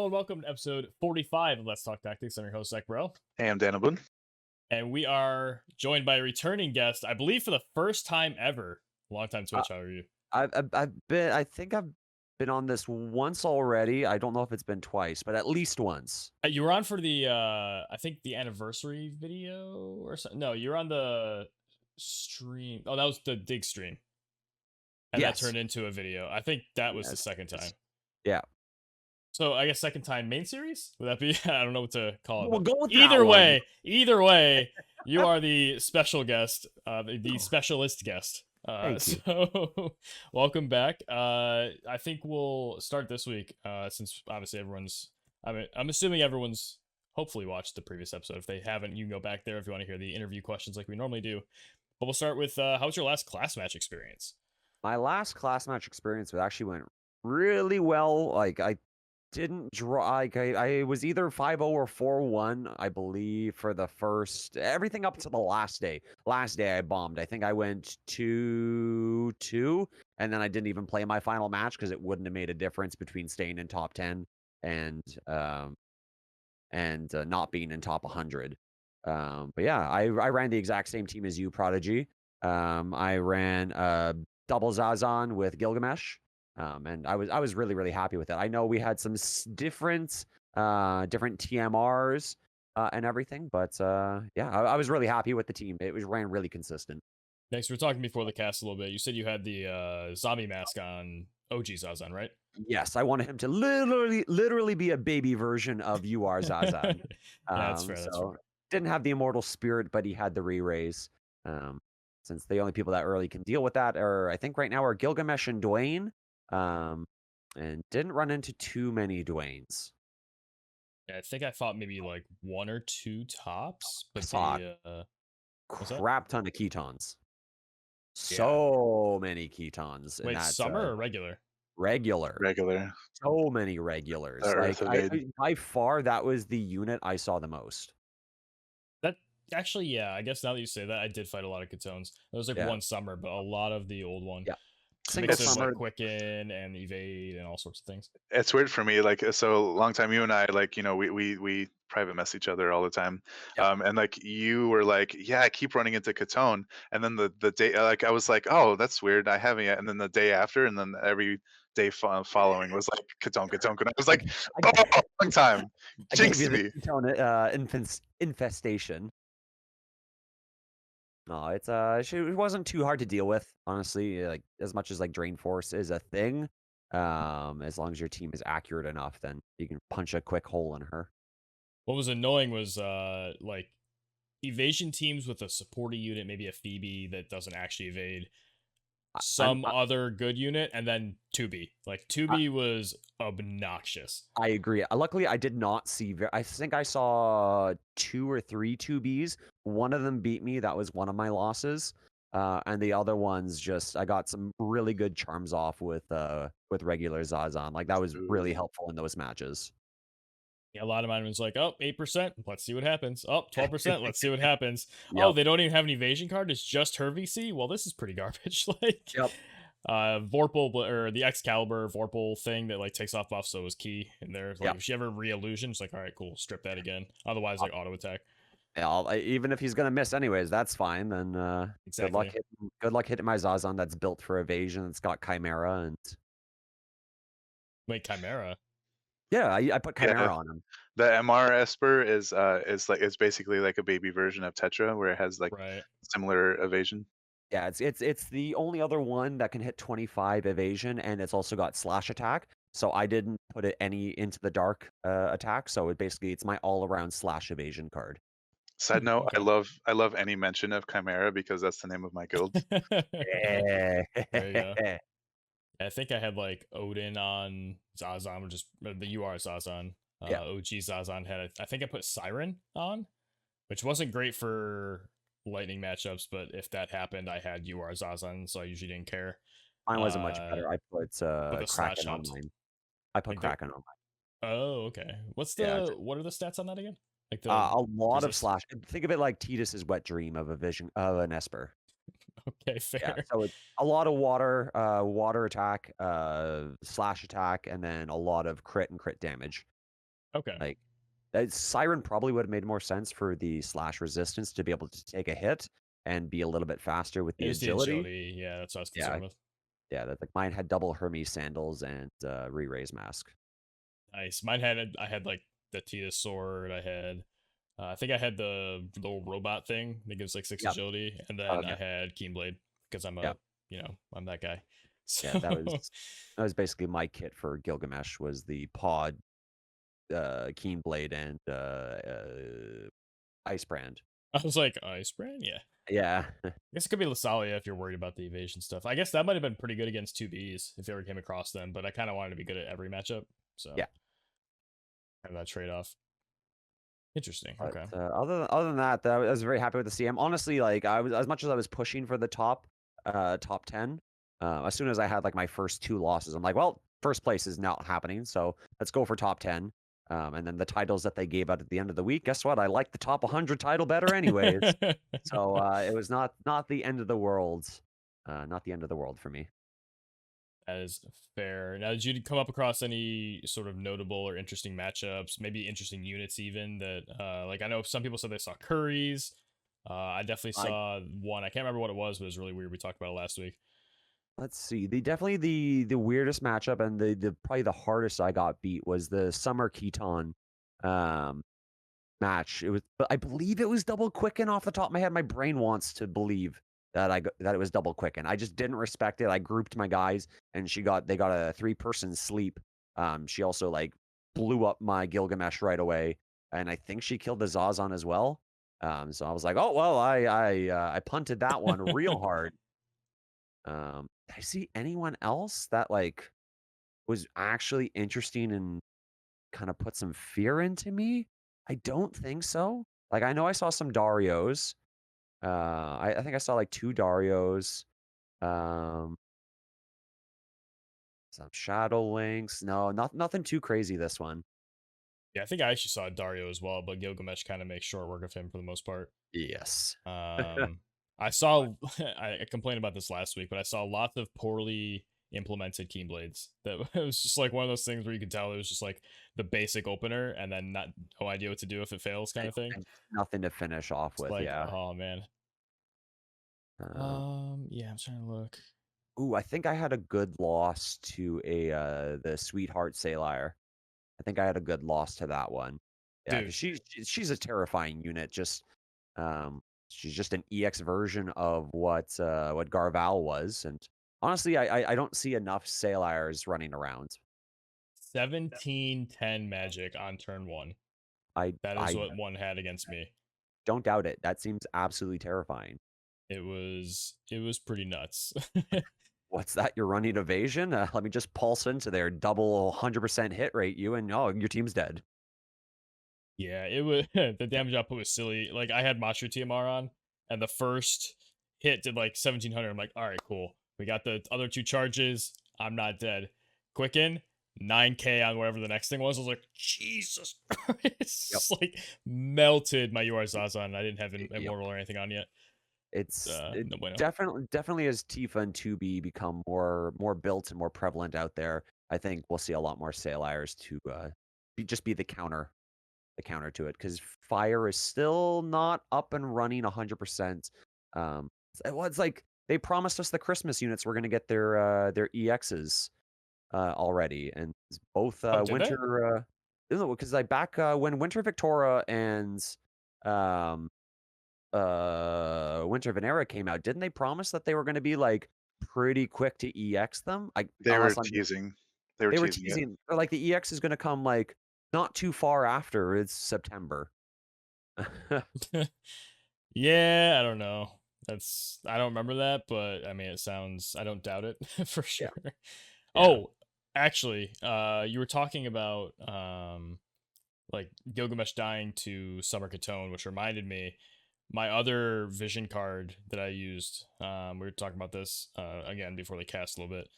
and welcome to episode 45 of Let's Talk Tactics. I'm your host, Zach Bro, Hey, I'm Danabun. and we are joined by a returning guest, I believe for the first time ever. Long time Uh, Twitch, how are you? I think I've been on this once already. I don't know if it's been twice, but at least once. You were on for the, I think the anniversary video or something. No, you were on the stream. Oh, that was the dig stream. And that Yes. turned into a video. I think that was the Yes. second time. Yeah. So I guess second time main series? Would that be? I don't know what to call it. We'll but go with that either way, you are the special guest, the specialist guest. Thank you. So welcome back. I think we'll start this week, since obviously I'm assuming everyone's hopefully watched the previous episode. If they haven't, you can go back there if you want to hear the interview questions like we normally do. But we'll start with how was your last class match experience? My last class match experience actually went really well. Like I didn't draw. Like I was either 5-0 or 4-1, I believe, for the first everything up to the last day. Last day I bombed. I think I went 2-2, and then I didn't even play my final match because it wouldn't have made a difference between staying in top 10 and not being in top 100. But yeah, I ran the exact same team as you, Prodigy. I ran double Zazan with Gilgamesh. And I was really happy with it. I know we had some different TMRs and everything, but yeah, I was really happy with the team. It ran really consistent. Next, we were talking before the cast a little bit. You said you had the zombie mask on OG Zazan, right? Yes, I wanted him to literally be a baby version of You Are Zazan. That's fair. That's fair. Didn't have the immortal spirit, but he had the re-raise. Since the only people that early can deal with that are, I think right now, are Gilgamesh and Dwayne. And didn't run into too many Dwaynes. Yeah, I think I fought maybe like one or two tops, but Fought crap ton of Ketons. So many Ketons. Wait, summer or regular? Regular. Regular. So many regulars. By far, that was the unit I saw the most. That actually, yeah. I guess now that you say that, I did fight a lot of Ketones. It was like one summer, but a lot of the old one. Yeah. Single summer, like Quicken and Evade and all sorts of things. It's weird for me, like, so long time you and I, like, you know, we private mess each other all the time. Yep. And like you were like, yeah, I keep running into Catone, and then the day, like, I was like, oh, that's weird, I haven't yet. And then the day after, and then every day following was like Catone. I was like, oh, long time. Jinxed me. Ketone infestation. No, it wasn't too hard to deal with, honestly. Like, as much as like Drain Force is a thing, as long as your team is accurate enough, then you can punch a quick hole in her. What was annoying was like evasion teams with a supporting unit, maybe a Phoebe that doesn't actually evade, some other good unit, and then 2B. Like 2B was obnoxious. I agree. Luckily, I did not see. I think I saw 2 or 3 2Bs. One of them beat me. That was one of my losses. And the other ones I got some really good charms off with regular Zazan. Like that was really helpful in those matches. Yeah, a lot of mine was like, oh, 8%, let's see what happens. Oh, 12%, let's see what happens. Yep. Oh, they don't even have an evasion card, it's just her VC? Well, this is pretty garbage. Like, yep. Vorpal, or the Excalibur Vorpal thing that like takes off buffs, so was key in there. Like, if she ever re-illusion, it's like, all right, cool, strip that again. Otherwise, like auto attack. Yeah, even if he's gonna miss anyways, that's fine. Then exactly. Good luck hitting my Zazan that's built for evasion. It's got Chimera and. Wait, Chimera? Yeah, I put Chimera on him. The MR Esper is basically like a baby version of Tetra, where it has like similar evasion. Yeah, it's the only other one that can hit 25 evasion, and it's also got slash attack. So I didn't put it any into the dark attack. So it's my all around slash evasion card. Side note, I love any mention of Chimera because that's the name of my guild. There you go. I think I had like Odin on Zazan, or just the UR Zazan. OG Zazan had, I think I put Siren on, which wasn't great for lightning matchups, but if that happened, I had UR Zazan, so I usually didn't care. Mine wasn't much better. I put Kraken on mine. I put Kraken on mine. Oh, okay. What are the stats on that again? Like a lot of slash. Think of it like Tidus's wet dream of an Esper. Okay, fair. Yeah, so it's a lot of water attack, slash attack, and then a lot of crit and crit damage. Okay. Like, that Siren probably would have made more sense for the slash resistance to be able to take a hit and be a little bit faster with It the was the agility. agility. Yeah, that's what I was Yeah, concerned with. yeah, that like mine had double Hermes sandals and re-raise mask. Nice. Mine had I had like the Tia sword. I had I think I had the little robot thing that gives like 6 Yep. agility, and then I Yep. had Keen Blade because Yep. I'm that guy. Yeah, that was So basically my kit for Gilgamesh was the pod, Keen Blade, and Ice Brand. I was like, Ice Brand? Yeah. Yeah. I guess it could be Lasalia if you're worried about the evasion stuff. I guess that might have been pretty good against 2Bs if you ever came across them, but I kind of wanted to be good at every matchup. So Yeah. have that trade off. Interesting. But, Okay. other than that, I was very happy with the CM. Honestly, like, I was as much as I was pushing for the top 10, as soon as I had, like, my first 2 losses, I'm like, "Well, first place is not happening, so let's go for top 10." And then the titles that they gave out at the end of the week, guess what? I like the top 100 title better anyways. So, it was not the end of the world, not the end of the world for me. That is fair. Now, did you come up across any sort of notable or interesting matchups, maybe interesting units even that, like I know some people said they saw Curry's. I definitely I saw one. I can't remember what it was, but it was really weird. We talked about it last week. Let's see. The weirdest matchup and the probably the hardest I got beat was the Summer Keaton, um, match. It was but I believe it was double quicken off the top of my head. My brain wants to believe that that it was double quicken. I just didn't respect it. I grouped my guys and they got a 3-person sleep. She also like blew up my Gilgamesh right away, and I think she killed the Zazan as well. So I was like, "Oh, well, I punted that one real hard." Did I see anyone else that like was actually interesting and kind of put some fear into me? I don't think so. Like I know I saw some Darios. I think I saw like 2 Darios. Um, some Shadow Links. No, nothing too crazy this one. Yeah, I think I actually saw Dario as well, but Gilgamesh kind of makes short work of him for the most part. Yes. Um, I saw I complained about this last week, but I saw lots of poorly implemented Keyblades. That it was just like one of those things where you could tell it was just like the basic opener, and then not no idea what to do if it fails, kind of thing. And nothing to finish off It's with. like, Yeah. oh man. Uh, Yeah, I'm trying to look. I think I had a good loss to the Sweetheart Sailire. I think I had a good loss to that one. Yeah, because Dude, she's a terrifying unit. She's just an EX version of what Garval was, and honestly, I don't see enough Sailires running around. 1710 magic on turn one. I That is I what one had against me. don't doubt it. That seems absolutely terrifying. It was pretty nuts. What's that? You're running evasion? Let me just pulse into there, double 100% hit rate you, and oh, your team's dead. Yeah, it was the damage output was silly. Like I had Master TMR on, and the first hit did like 1700. I'm like, all right, cool. We got the other 2 charges. I'm not dead. Quicken 9K on whatever the next thing was. I was like, Jesus Christ! Yep. It's like melted my UR Zaza, and I didn't have Yep. Immortal or anything on yet. It No bueno. definitely as Tifa and 2B become more built and more prevalent out there, I think we'll see a lot more Sailires to be the counter to it because Fire is still not up and running 100%. It's like they promised us the Christmas units were going to get their EXs already, and both Oh, did they? Winter because like back when Winter Victoria and um Winter Venera came out, didn't they promise that they were gonna be, like, pretty quick to EX them? They were Unless I'm teasing. They were they were teasing it. teasing or, like, the EX is gonna come, like, not too far after, it's September. Yeah, I don't know. I don't remember that, but I mean, it sounds. I don't doubt it for Yeah, sure. yeah, Oh, actually, you were talking about like Gilgamesh dying to Summer Katone, which reminded me my other vision card that I used. We were talking about this again before they cast a little bit.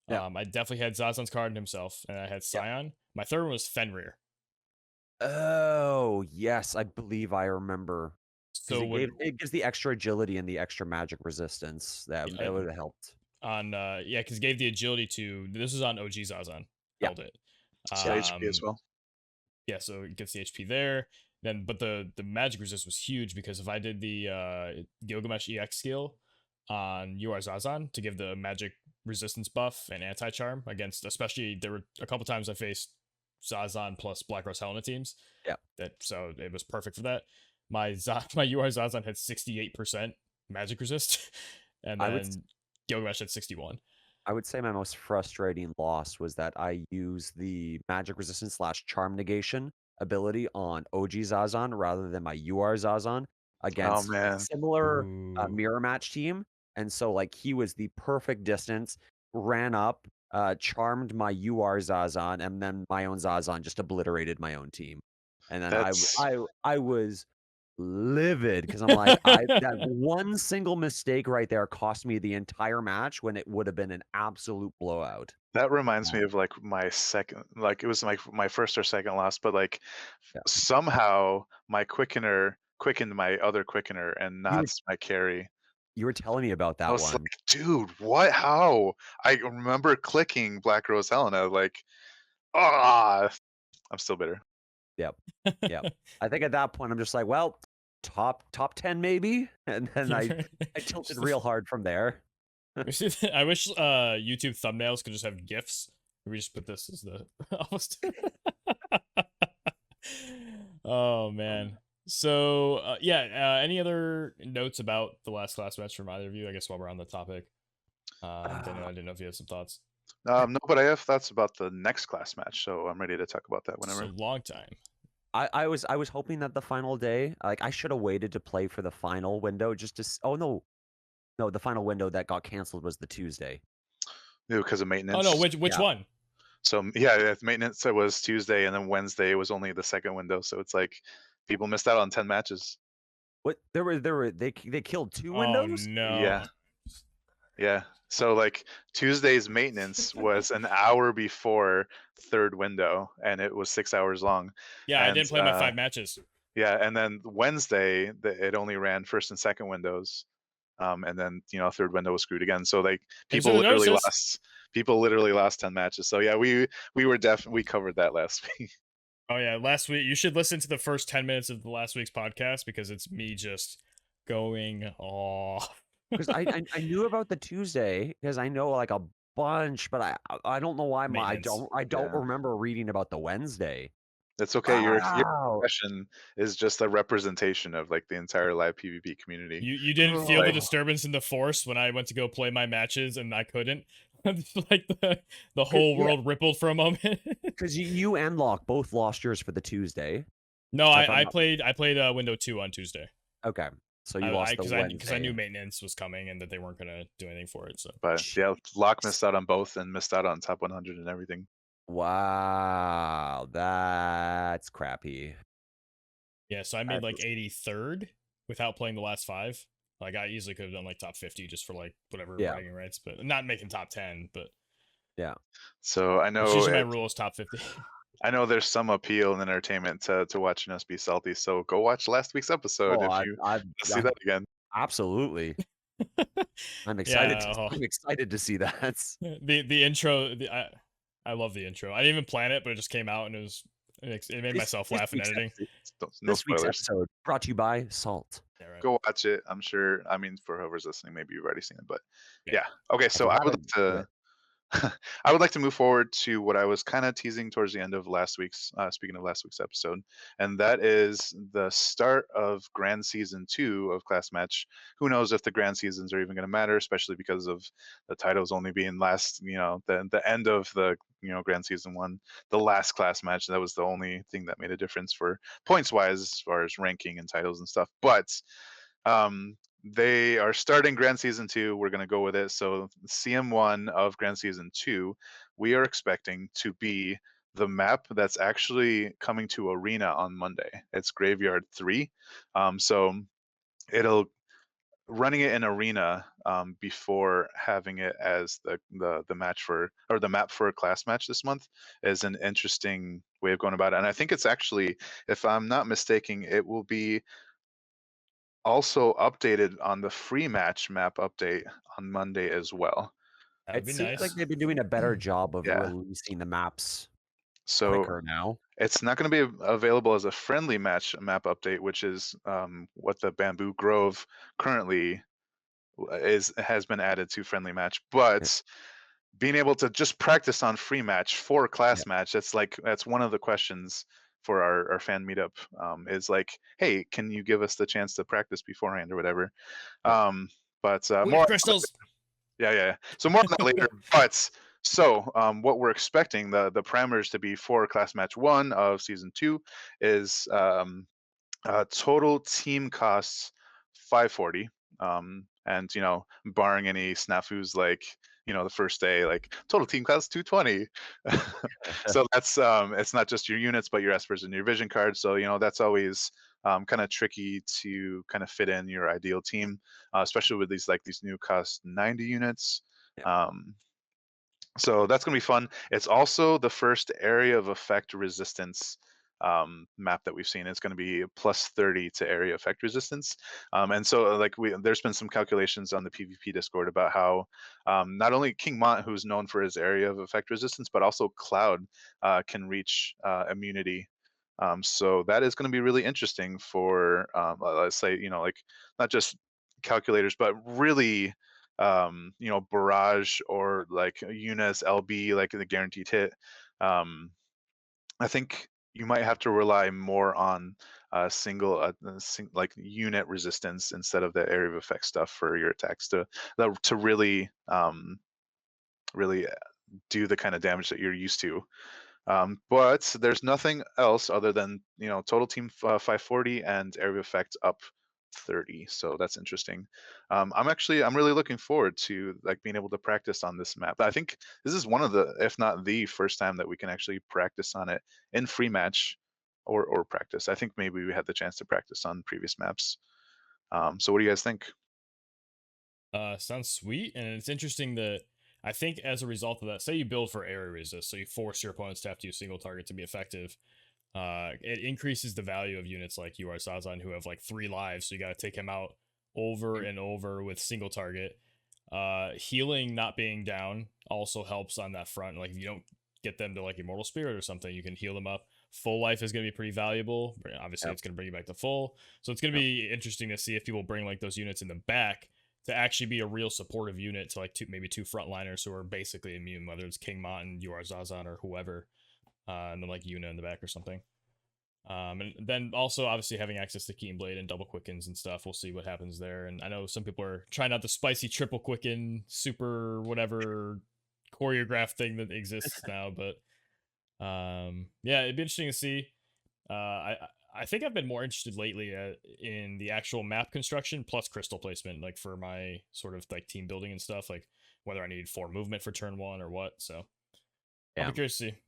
yeah, I definitely had Zazan's card himself, and I had yeah. Scion. My third one was Fenrir. Oh, yes, I believe I remember because So would it gives the extra agility and the extra magic resistance. That would've helped. on yeah, because gave the agility to this is on OG Zazan Yeah, held it. Saw HP as Um well. Yeah, so it gets the HP there. Then, but the magic resist was huge because if I did the Gilgamesh EX skill on UR Zazan to give the magic resistance buff and anti charm against, especially there were a couple times I faced Zazan plus Black Rose Helena teams. Yeah. So it was perfect for that. My my UR Zazan had 68% magic resist, and I would then Gilgamesh had 61. I would say my most frustrating loss was that I used the magic resistance slash charm negation ability on OG Zazan rather than my UR Zazan Oh against a man, similar Ooh. mirror match team. And so, like, he was the perfect distance, ran up, charmed my UR Zazan, and then my own Zazan just obliterated my own team. And then that's I was livid because I'm like, I that one single mistake right there cost me the entire match when it would have been an absolute blowout. that reminds me Um, of like my second, like it was my first or second loss, but like yeah. somehow my quickener quickened my other quickener and You not were my carry. you were telling me about I that was like, one. dude, what? How? I remember clicking Black Rose Helena, like, ah, I'm still bitter. Yep. Yep. I think at that point I'm just like, well, top 10 maybe, and then I tilted Just real hard from there. I wish YouTube thumbnails could just have GIFs. We just put this as the almost. Oh man. So yeah, any other notes about the last class match from either of you? I guess while we're on the topic, Daniel, I Uh, didn't know if you had some thoughts. No, but I have thoughts about the next class match, so I'm ready to talk about that So whenever. long time. I was hoping that the final day, like I should have waited to play for the final window just to oh no, the final window that got canceled was the Tuesday. Because of Oh no, maintenance. which Yeah. one? So yeah, maintenance it was Tuesday, and then Wednesday was only the second window. So it's like people missed out on 10 matches. What they killed 2 Oh windows? Yeah, no. yeah. So like Tuesday's maintenance was an hour before third window, and it was 6 hours long. Yeah, I And didn't play my 5 matches. yeah, and then Wednesday it only ran first and second windows. And then third window was screwed again. So like Thanks for the notices. people literally lost 10 matches. So yeah, we were definitely we covered that last week. Oh yeah, last week you should listen to the first 10 minutes of the last week's podcast because it's me just going off. 'Cause I knew about the Tuesday because I know, like, a bunch, but I don't know why my Maintenance. I don't Yeah, remember reading about the Wednesday. that's okay. Your Wow! expression is just a representation of like the entire live PvP community. You didn't feel the Like Oh, disturbance in the force when I went to go play my matches and I couldn't. Like the 'cause whole yeah, world rippled for a moment. 'cause you and Locke both lost yours for the Tuesday, No, if I'm I not played window 2 on Tuesday. okay. So you I lost the because I knew Wednesday. maintenance was coming and that they weren't gonna do anything for it. So but yeah, Locke Jeez. missed out on both and missed out on top 100 and everything. Wow, that's crappy. yeah, so I That made like is 83rd without playing the last 5. Like I easily could have done like top 50 just for like whatever yeah, bragging rights, but not making top 10. But So it's usually my rule is top 50. I know there's some appeal and entertainment to watching us be salty. So go watch last week's episode oh, if I you I want to see I that again. absolutely. Yeah, I'm excited to see that. the intro. I love the intro. I didn't even plan it, but it just came out and it made This myself this laugh in week's editing. episode No this week's spoilers. episode brought to you by Salt. Yeah, right. Go watch it. I'm sure. I mean, for whoever's listening, maybe you've already seen it, but Yeah. yeah. Okay, If so you I would haven't, like do to it. I would like to move forward to what I was kind of teasing towards the end of last week's, speaking of last week's episode, and that is the start of Grand Season 2 of Class Match. Who knows if the Grand Seasons are even going to matter, especially because of the titles only being last, the end of the, Grand Season 1, the last Class Match. That was the only thing that made a difference for points-wise as far as ranking and titles and stuff. But they are starting Grand Season 2. We're going to go with it. So, CM1 of Grand Season 2, we are expecting to be the map that's actually coming to Arena on Monday. It's Graveyard 3. So, it'll running it in Arena before having it as the match for or the map for a class match this month is an interesting way of going about it. And I think it's actually, if I'm not mistaken, it will be also updated on the free match map update on Monday as well. That would It be seems like nice. they've been doing a better job of Yeah. releasing the maps So quicker now. It's not going to be available as a friendly match map update, which is what the Bamboo Grove currently is has been added to friendly match. Yeah. But being able to just practice on free match for Yeah. class match, that's one of the questions for our fan meetup, is like, hey, can you give us the chance to practice beforehand or whatever? Yeah. Um, but Belief more, crystals. yeah, yeah. So more on that later. But what we're expecting the parameters to be for class match one of season two is total team costs 540. And barring any snafus like the first day, like total team costs 220. So that's it's not just your units, but your espers and your vision cards. So that's always kind of tricky to kind of fit in your ideal team, especially with these new cost 90 units. Yeah. Um, so that's going to be fun. It's also the first area of effect resistance map that we've seen. It's going to be plus 30 to area effect resistance. And so like there's been some calculations on the PvP Discord about how not only King Mont, who's known for his area of effect resistance, but also Cloud can reach immunity. So that is going to be really interesting for, let's say, like not just calculators, but really barrage or like Eunice LB, like the guaranteed hit. um I think you might have to rely more on like unit resistance instead of the area of effect stuff for your attacks to really do the kind of damage that you're used to. But there's nothing else other than total team 540 and area of effect up 30. So that's interesting. I'm really looking forward to like being able to practice on this map. I think this is one of the, if not the first time that we can actually practice on it in free match or practice. I think maybe we had the chance to practice on previous maps. So what do you guys think? Sounds sweet, and it's interesting that I think as a result of that, say you build for area resist, so you force your opponents to have to use single target to be effective. It increases the value of units like you are Sazan, who have like 3 lives, so you got to take him out over and over with single target. Healing not being down also helps on that front. Like if you don't get them to like Immortal Spirit or something, you can heal them up. Full life is going to be pretty valuable. Obviously, Yep. it's going to bring you back to full. So it's going to Yep. be interesting to see if people bring like those units in the back to actually be a real supportive unit to like maybe two frontliners who are basically immune, whether it's King Mont, you are Zazan, or whoever, and then like Yuna in the back or something. And then also obviously having access to Keen Blade and double quickens and stuff. We'll see what happens there. And I know some people are trying out the spicy triple quicken super whatever choreographed thing that exists now, but yeah, it'd be interesting to see. I think I've been more interested lately in the actual map construction plus crystal placement, like for my sort of like team building and stuff, like whether I need 4 movement for turn one or what. So I'll be Yeah. curious to see.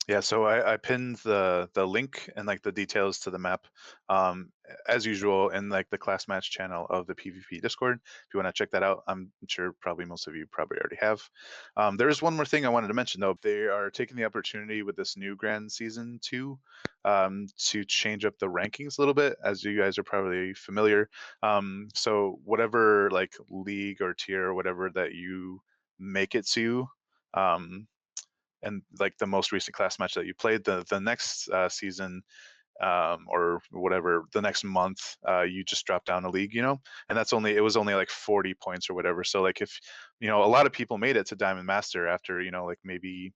Yeah, so I pinned the link and like the details to the map, as usual, in like the class match channel of the PvP Discord. If you want to check that out, I'm sure probably most of you probably already have. There is one more thing I wanted to mention though. They are taking the opportunity with this new Grand Season 2 to change up the rankings a little bit, as you guys are probably familiar. So whatever like league or tier or whatever that you make it to. Um, and like the most recent class match that you played, the next season, or whatever, the next month, you just drop down a league, and it was only like 40 points or whatever. So like if a lot of people made it to Diamond Master after like maybe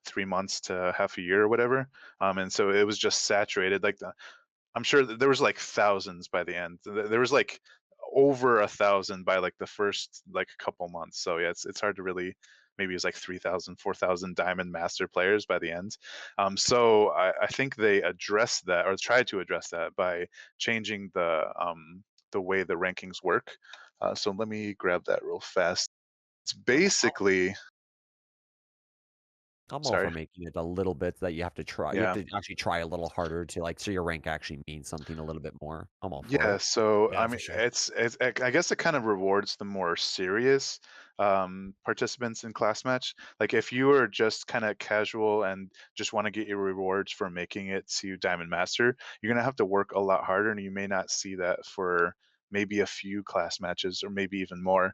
3 months to half a year or whatever, and so it was just saturated. Like I'm sure that there was like thousands by the end. There was like over 1,000 by like the first like couple months. So yeah, it's hard to really. Maybe it's like 3,000, 4,000 Diamond Master players by the end. So I think they addressed that or tried to address that by changing the way the rankings work. So let me grab that real fast. It's basically, I'm all sorry, for making it a little bit that you have to try. You have yeah. to actually try a little harder to like so your rank actually means something a little bit more. I'm all for Yeah, it. so Yeah, I for mean, sure. I guess it kind of rewards the more serious participants in class match. Like if you are just kind of casual and just want to get your rewards for making it to Diamond Master, you're gonna have to work a lot harder, and you may not see that for maybe a few class matches, or maybe even more.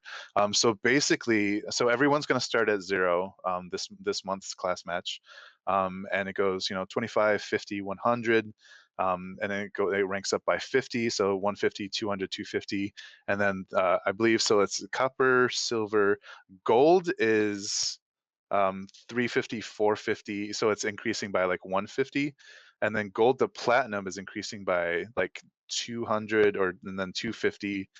So basically, so everyone's going to start at 0 this month's class match, and it goes 25, 50, 100. And then it ranks up by 50, so 150, 200, 250, and then I believe so. It's copper, silver, gold is 350, 450, so it's increasing by like 150, and then gold to platinum is increasing by like 200, or and then 250,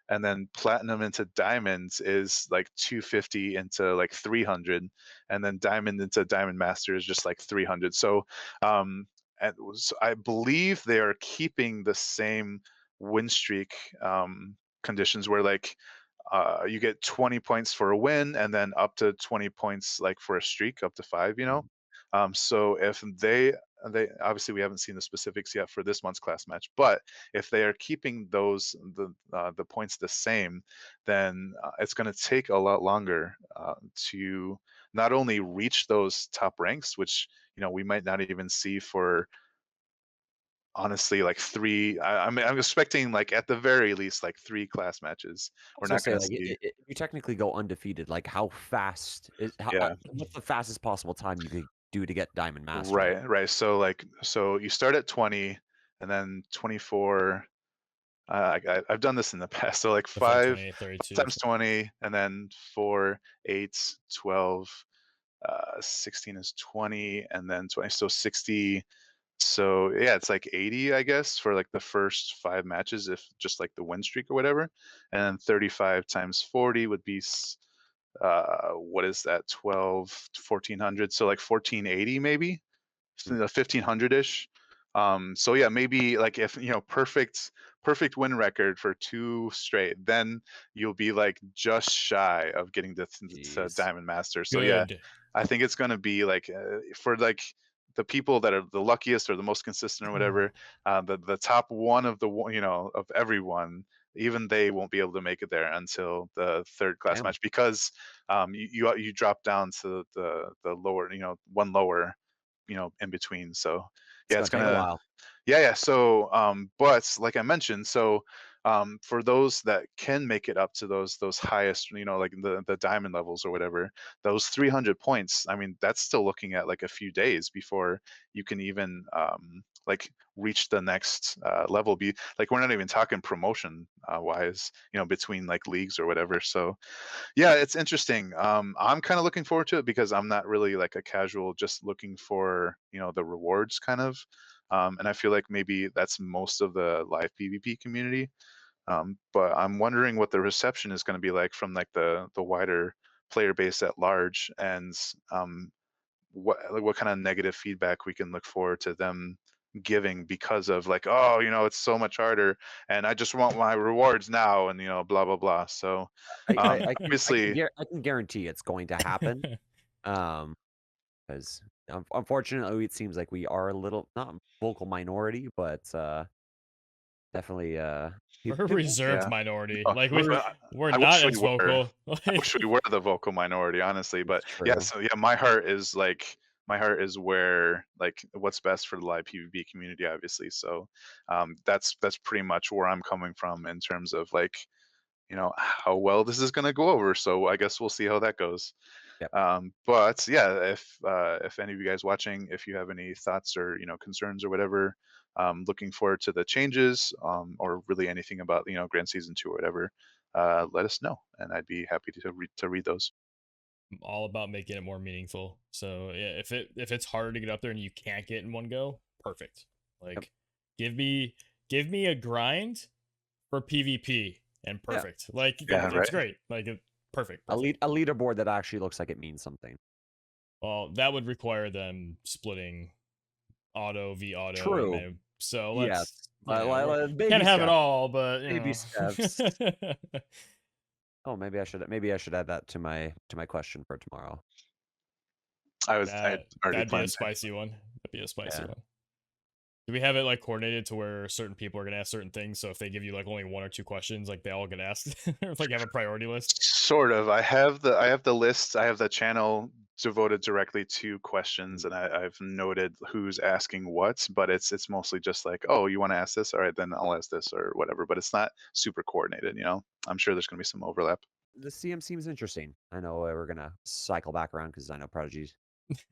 and then platinum into diamonds is like 250 into like 300, and then diamond into diamond master is just like 300. So I believe they are keeping the same win streak conditions, where like you get 20 points for a win, and then up to 20 points like for a streak, up to 5. So if they obviously, we haven't seen the specifics yet for this month's class match, but if they are keeping the points the same, then it's going to take a lot longer to not only reach those top ranks, which we might not even see for, honestly, like three. I'm expecting, like, at the very least, like 3 class matches. I We're was gonna not say, going to like, see. if you technically go undefeated, like, how fast is Yeah. what's the fastest possible time you could do to get Diamond Master? Right. So you start at 20, and then 24. I've done this in the past. So like That's like 5 28, 32. times 20, and then 4, 8, 12, 16 is 20, and then 20, so 60. So yeah, it's like 80, I guess, for like the first 5 matches, if just like the win streak or whatever. And then 35 times 40 would be what is that, 12, 1400, so like 1480 maybe, Mm, 1500-ish. So yeah, maybe like if perfect win record for 2 straight, then you'll be like just shy of getting to jeez. Diamond Master. So yeah, Good. I think it's going to be like for like the people that are the luckiest or the most consistent or whatever, the top one of of everyone, even they won't be able to make it there until the third class Damn, match, because you drop down to the lower, one lower, in between. So it's yeah, gonna it's take a gonna, while. yeah. So, but like I mentioned, so for those that can make it up to those highest, like the diamond levels or whatever, those 300 points. I mean, that's still looking at like a few days before you can even like reach the next level. Be like, we're not even talking promotion wise, between like leagues or whatever. So yeah, it's interesting. I'm kind of looking forward to it, because I'm not really like a casual, just looking for the rewards kind of. And I feel like maybe that's most of the live PvP community. But I'm wondering what the reception is going to be like from like the wider player base at large, and what kind of negative feedback we can look forward to them giving, because of like, oh, it's so much harder, and I just want my rewards now, and blah blah blah. So obviously, I can guarantee it's going to happen. 'Cause unfortunately, it seems like we are a little not vocal minority, but, definitely, We're a people reserved yeah. minority. No, Like we're we're I not wish we as were. vocal. I wish we were the vocal minority, honestly. it's But yeah, true. so yeah, my heart is where, like, what's best for the live PvP community, obviously. So that's pretty much where I'm coming from in terms of like, how well this is gonna go over. So I guess we'll see how that goes. Yep. But yeah, if any of you guys watching, if you have any thoughts or concerns or whatever, looking forward to the changes, or really anything about Grand Season 2 or whatever, let us know, and I'd be happy to read those. I'm all about making it more meaningful. So yeah, if it's harder to get up there and you can't get in one go, perfect. Yep. Like give me a grind for PvP and Yeah. perfect. Like Yeah, it's right. great. Like perfect, A perfect. leaderboard that actually looks like it means something. Well, that would require them splitting auto v auto, and True. then so let's Yes. we Baby can't have it steps. all, but Baby steps. Oh, maybe I should add that to my question for tomorrow. I had already That'd be a planned it. spicy one. That'd be a spicy Yeah. one. Do we have it like coordinated to where certain people are gonna ask certain things? So if they give you like only one or two questions, like they all get asked, or like have a priority list? Sort of. I have the list. I have the channel devoted directly to questions, and I've noted who's asking what, but it's mostly just like, oh, you want to ask this? All right, then I'll ask this or whatever. But it's not super coordinated, you know. I'm sure there's going to be some overlap. The CM seems interesting. I know we're gonna cycle back around because I know Prodigy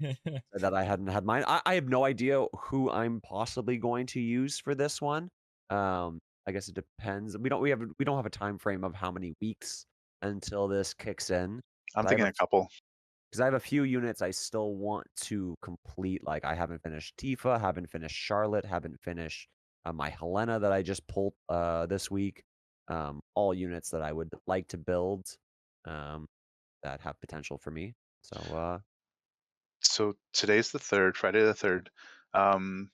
said that I hadn't had mine. I have no idea who I'm possibly going to use for this one. I guess it depends. We don't have a time frame of how many weeks until this kicks in. I'm But I have thinking a a couple. because I have a few units I still want to complete. Like I haven't finished Tifa, haven't finished Charlotte, haven't finished my Helena that I just pulled this week. All units that I would like to build um, that have potential for me. So So today's the third, Friday the third. Um,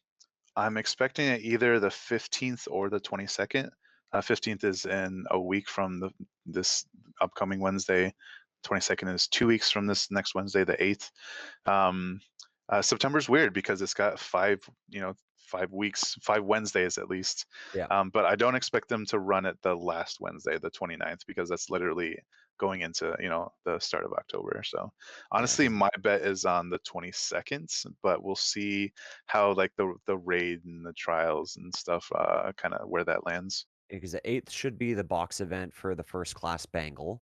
I'm expecting it either the 15th or the 22nd. 15th is in a week from this upcoming Wednesday. 22nd is 2 weeks from this next Wednesday, the 8th. Um, September's weird because it's got 5 weeks, 5 Wednesdays at least. yeah, But I don't expect them to run it the last Wednesday, the 29th, because that's literally going into the start of October. So yeah, honestly, my bet is on the 22nd, but we'll see how like the raid and the trials and stuff kind of where that lands. because the 8th should be the box event for the first class bangle,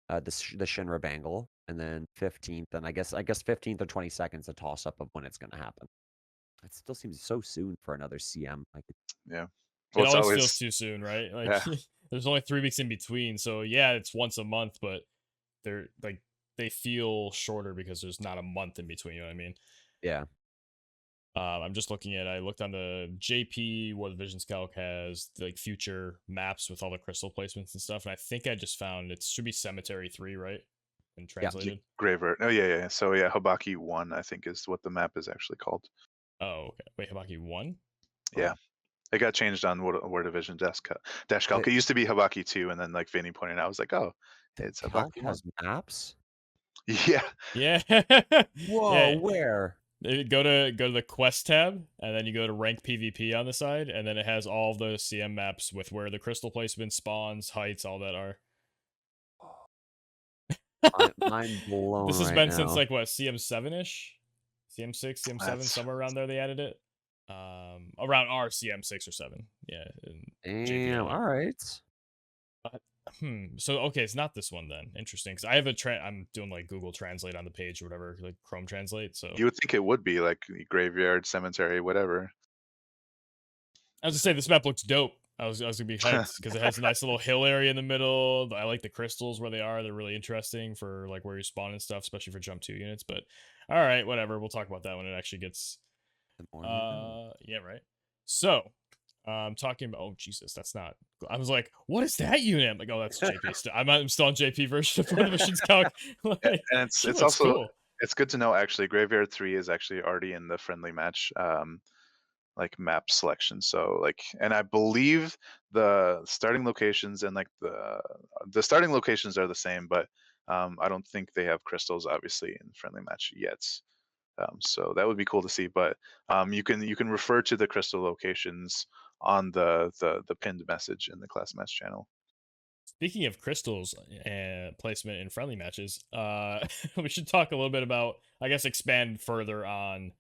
the Shinra bangle, and then 15th, and I guess 15th or 22nd is a toss up of when it's going to happen. It still seems so soon for another CM. Like, Yeah. It Well, it's always feels always too soon, right? Like yeah. there's only 3 weeks in between, so yeah, it's once a month, but they're like they feel shorter because there's not a month in between. You know what I mean? yeah, I'm just looking at. I looked on the JP what the Visions Calc has like future maps with all the crystal placements and stuff, and I think I just found it should be Cemetery 3, right? And yeah. translated. Gravert. Oh yeah. So yeah, Habaki 1, I think, is what the map is actually called. Oh, okay. Wait, Habaki 1? Yeah. Oh, It got changed on War Division Dash Calc. the It used to be Habaki 2, and then like Vinny pointed out, I was like, oh, the it's calc Habaki 1. has maps. Yeah. Yeah. Whoa, Yeah. where? Go to the quest tab, and then you go to rank PvP on the side, and then it has all of the CM maps with where the crystal placement spawns, heights, all that are. Mind blown This has right been since now. like what CM7 ish, CM6, CM7, That's somewhere around there. They added it. Around our CM6 or 7. Yeah, and JP Damn. only. All right. But, so okay, it's not this one then. Interesting, because I have I'm doing like Google Translate on the page or whatever, like Chrome Translate. So you would think it would be like graveyard, cemetery, whatever. I was gonna say this map looks dope. I was gonna be hyped because it has a nice little hill area in the middle. I like the crystals where they are. They're really interesting for like where you spawn and stuff, especially for jump 2 units. But all right, whatever. We'll talk about that when it actually gets. The more you know. Yeah, right. So, talking about. Oh Jesus, that's not. I was like, what is that unit? I'm like, oh, that's JP. I'm still on JP version of War Missions Calc. Yeah, Like, and she it's looks also cool. it's good to know actually Graveyard 3 is actually already in the friendly match like map selection. So like, and I believe the starting locations and like the starting locations are the same, but I don't think they have crystals obviously in friendly match yet. So that would be cool to see. But you can refer to the crystal locations on the pinned message in the class match channel. Speaking of crystals and placement in friendly matches, we should talk a little bit about, I guess, expand further on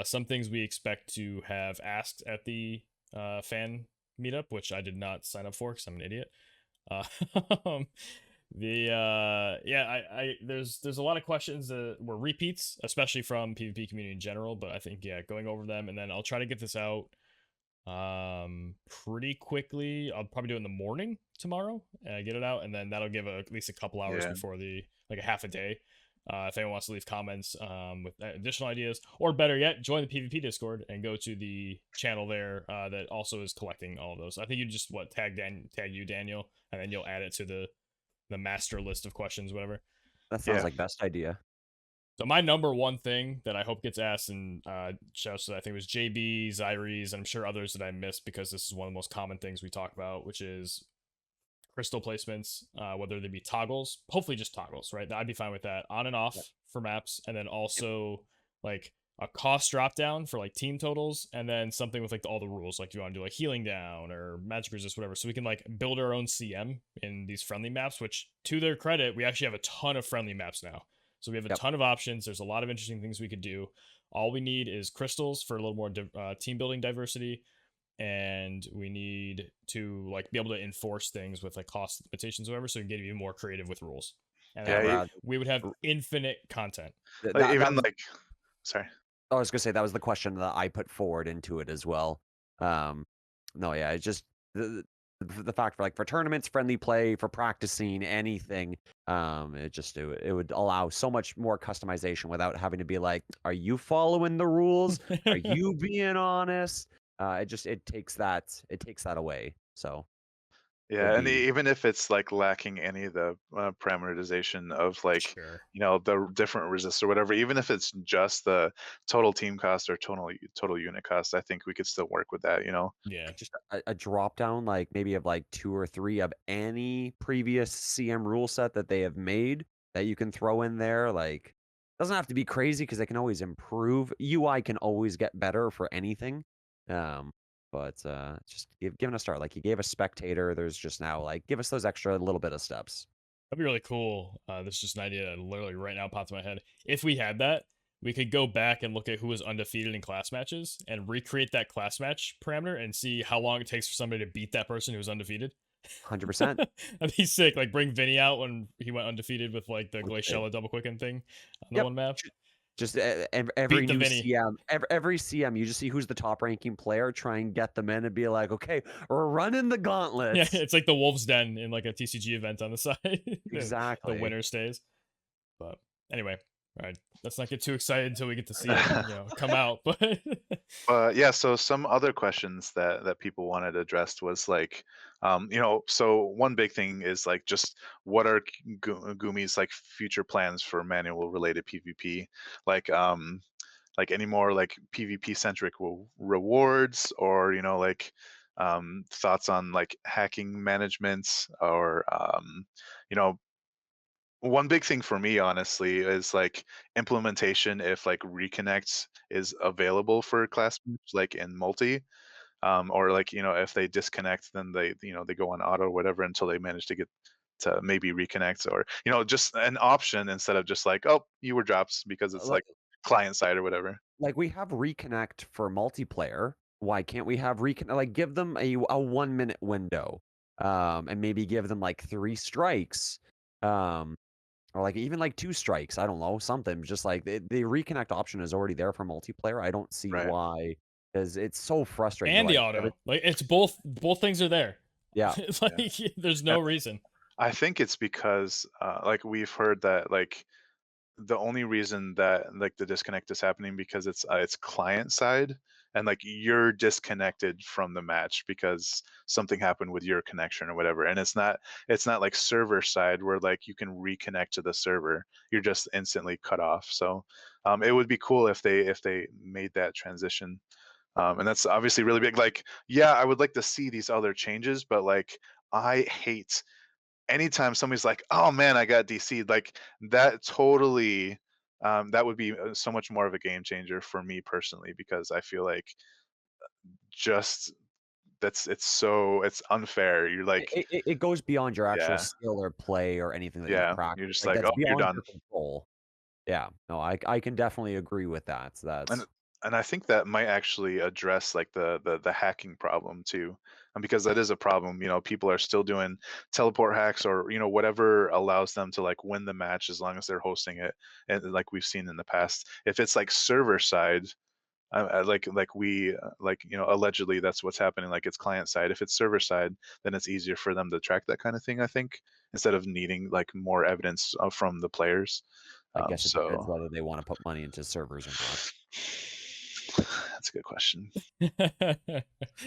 some things we expect to have asked at the fan meetup, which I did not sign up for because I'm an idiot. Uh, yeah, I there's a lot of questions that were repeats, especially from PvP community in general, but I think yeah, going over them, and then I'll try to get this out pretty quickly. I'll probably do it in the morning tomorrow and get it out, and then that'll give at least a couple hours Yeah. before like a half a day. If anyone wants to leave comments with additional ideas, or better yet, join the PvP Discord and go to the channel there that also is collecting all of those. I think you just tag you Daniel, and then you'll add it to the master list of questions, whatever. That sounds Yeah. like best idea. So my number one thing that I hope gets asked, and shouts to, I think it was JB, Zyres, and I'm sure others that I missed because this is one of the most common things we talk about, which is crystal placements, whether they be toggles, hopefully just toggles, right? I'd be fine with that, on and off Yep. for maps, and then also like a cost drop down for like team totals, and then something with like all the rules, like you want to do like healing down or magic resist, whatever, so we can like build our own CM in these friendly maps. Which, to their credit, we actually have a ton of friendly maps now. So we have a Yep. ton of options. There's a lot of interesting things we could do. All we need is crystals for a little more team building diversity, and we need to like be able to enforce things with like cost limitations or whatever, so we can get even more creative with rules. And Yeah, that way Yeah, Brad. we would have infinite content. That even was like, sorry. I was gonna say that was the question that I put forward into it as well. Um, no, yeah, it's just the fact for like for tournaments, friendly play, for practicing anything. It would allow so much more customization without having to be like, are you following the rules? Are you being honest? It takes that away. So it would Yeah, and be even if it's like lacking any of the parameterization of like, Sure. the different resists or whatever, even if it's just the total team cost or total unit cost, I think we could still work with that. Yeah. just a drop down, like maybe of like two or three of any previous CM rule set that they have made that you can throw in there. Like, doesn't have to be crazy because they can always improve. UI can always get better for anything. Um, but just giving a start. Like you gave a spectator, there's just now like give us those extra little bit of steps. That'd be really cool. This is just an idea that literally right now popped in my head. If we had that, we could go back and look at who was undefeated in class matches and recreate that class match parameter and see how long it takes for somebody to beat that person who's undefeated. 100%. That'd be sick. Like bring Vinny out when he went undefeated with like the Okay. Glaciella double quicken thing on the Yep. one map. Just every Beat the new Vinny. CM, every CM, you just see who's the top ranking player, try and get them in and be like, okay, we're running the Yeah, gauntlets. it's like the Wolves Den in like a TCG event on the side. The Exactly. winner stays. But anyway, all right. Let's not get too excited until we get to see it, come out. But Yeah, so some other questions that people wanted addressed was like, so one big thing is like just what are Gumi's like future plans for manual related PvP, like like any more like PvP centric rewards, or like thoughts on like hacking management, or you know one big thing for me, honestly, is like implementation. If like reconnect is available for class groups, like in multi, or like if they disconnect, then they go on auto, whatever, until they manage to get to maybe reconnect, or just an option instead of just like, oh, you were dropped because it's Like, like client side or whatever. like we have reconnect for multiplayer. Why can't we have reconnect? Like give them a 1 minute window, and maybe give them like 3 strikes, um, or like even like 2 strikes. I don't know, something. Just like the reconnect option is already there for multiplayer. I don't see Right. why, because it's so frustrating to and the like auto. Like it's both things are there. yeah. It's Yeah. like there's And no reason. I think it's because like we've heard that like the only reason that like the disconnect is happening because it's client side, and like you're disconnected from the match because something happened with your connection or whatever, and it's not like server side where like you can reconnect to the server. You're just instantly cut off. So it would be cool if they made that transition. And that's obviously really big. Like, yeah, I would like to see these other changes, but like I hate anytime somebody's like, "Oh man, I got DC'd," like that totally, that would be so much more of a game changer for me personally, because I feel like just it's unfair. You're like, It goes beyond your actual yeah, skill or play or anything that you've yeah, you're practiced. just Like like, that's oh, you're beyond done. your control. Yeah, no, I can definitely agree with that. So And that's I think that might actually address like the hacking problem too, because that is a problem. People are still doing teleport hacks, or whatever allows them to like win the match as long as they're hosting it, and like we've seen in the past. If it's like server side, like we like allegedly that's what's happening. Like it's client side. If it's server side, then it's easier for them to track that kind of thing, I think, instead of needing like more evidence from the players. I guess it depends So whether they want to put money into servers or not. that's a good question.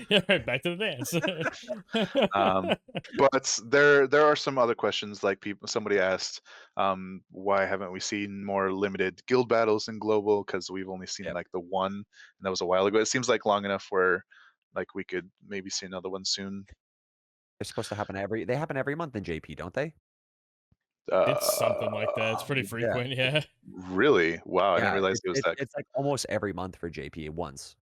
Yeah, right. Back to the dance. Um, but there are some other questions, like somebody asked, why haven't we seen more limited guild battles in global? Because we've only seen Yep. like the one, and that was a while ago. It seems like long enough where like we could maybe see another one soon. They're supposed to happen they happen every month in JP, don't they? It's something like that. It's pretty Yeah. frequent. Yeah. Really? Wow, I didn't Yeah, realize it's it was it's that. it's like almost every month for JP once.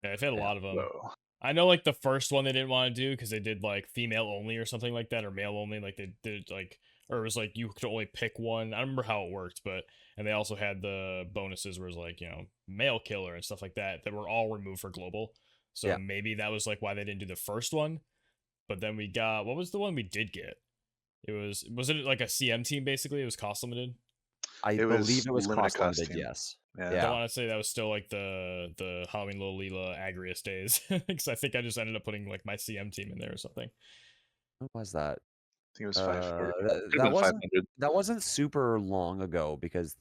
Yeah, I've had a Yeah. lot of them. Whoa. I know like the first one they didn't want to do because they did like female only or something like that, or male only. Like they did like, or it was like you could only pick one. I don't remember how it worked, but and they also had the bonuses where it was like male killer and stuff like that that were all removed for global. So Yeah. maybe that was like why they didn't do the first one. But then we got, what was the one we did get? Was it like a CM team basically? It was cost limited. I It believe was it was limited cost cost limited, team. yes. Yeah. I Yeah. want to say that was still like the Halloween Lolita Agrius days because I think I just ended up putting like my CM team in there or something. What was that? I think it was 500. That, Could have that been wasn't 500. that wasn't super long ago because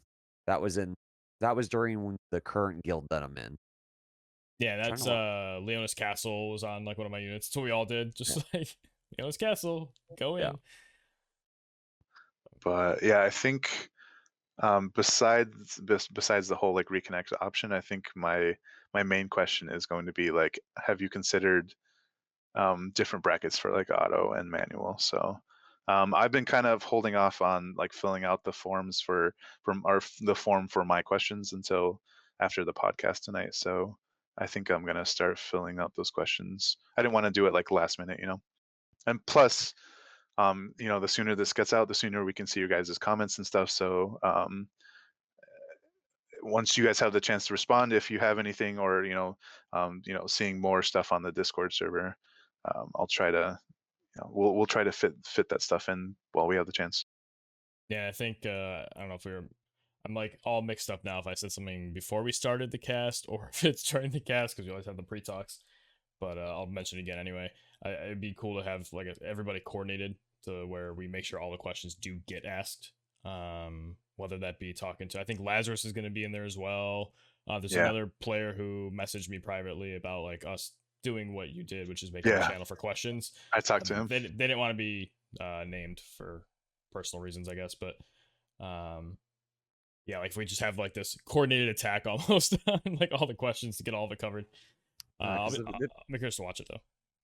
that was in that was during the current guild that I'm in. Yeah, Trying that's to Leonis Castle was on like one of my units. That's what we all did. Just Yeah. like Leonis Castle, go Yeah. in. But yeah, I think besides the whole like reconnect option, I think my main question is going to be like, have you considered different brackets for like auto and manual? So I've been kind of holding off on like filling out the forms the form for my questions until after the podcast tonight. So I think I'm gonna start filling out those questions. I didn't want to do it like last minute, and plus, the sooner this gets out, the sooner we can see your guys' comments and stuff. So once you guys have the chance to respond, if you have anything, or seeing more stuff on the Discord server, I'll try to, we'll try to fit that stuff in while we have the chance. Yeah, I think I don't know if I'm like all mixed up now if I said something before we started the cast or if it's during the cast because we always have the pre-talks. But I'll mention it again anyway. It'd be cool to have like everybody coordinated to where we make sure all the questions do get asked. Whether that be talking to, I think Lazarus is going to be in there as well. There's Yeah, another player who messaged me privately about like us doing what you did, which is making a yeah. channel for questions. I talked to him. They didn't want to be named for personal reasons, I guess, but yeah, like if we just have like this coordinated attack almost on like all the questions to get all of it covered. I'll be curious to watch it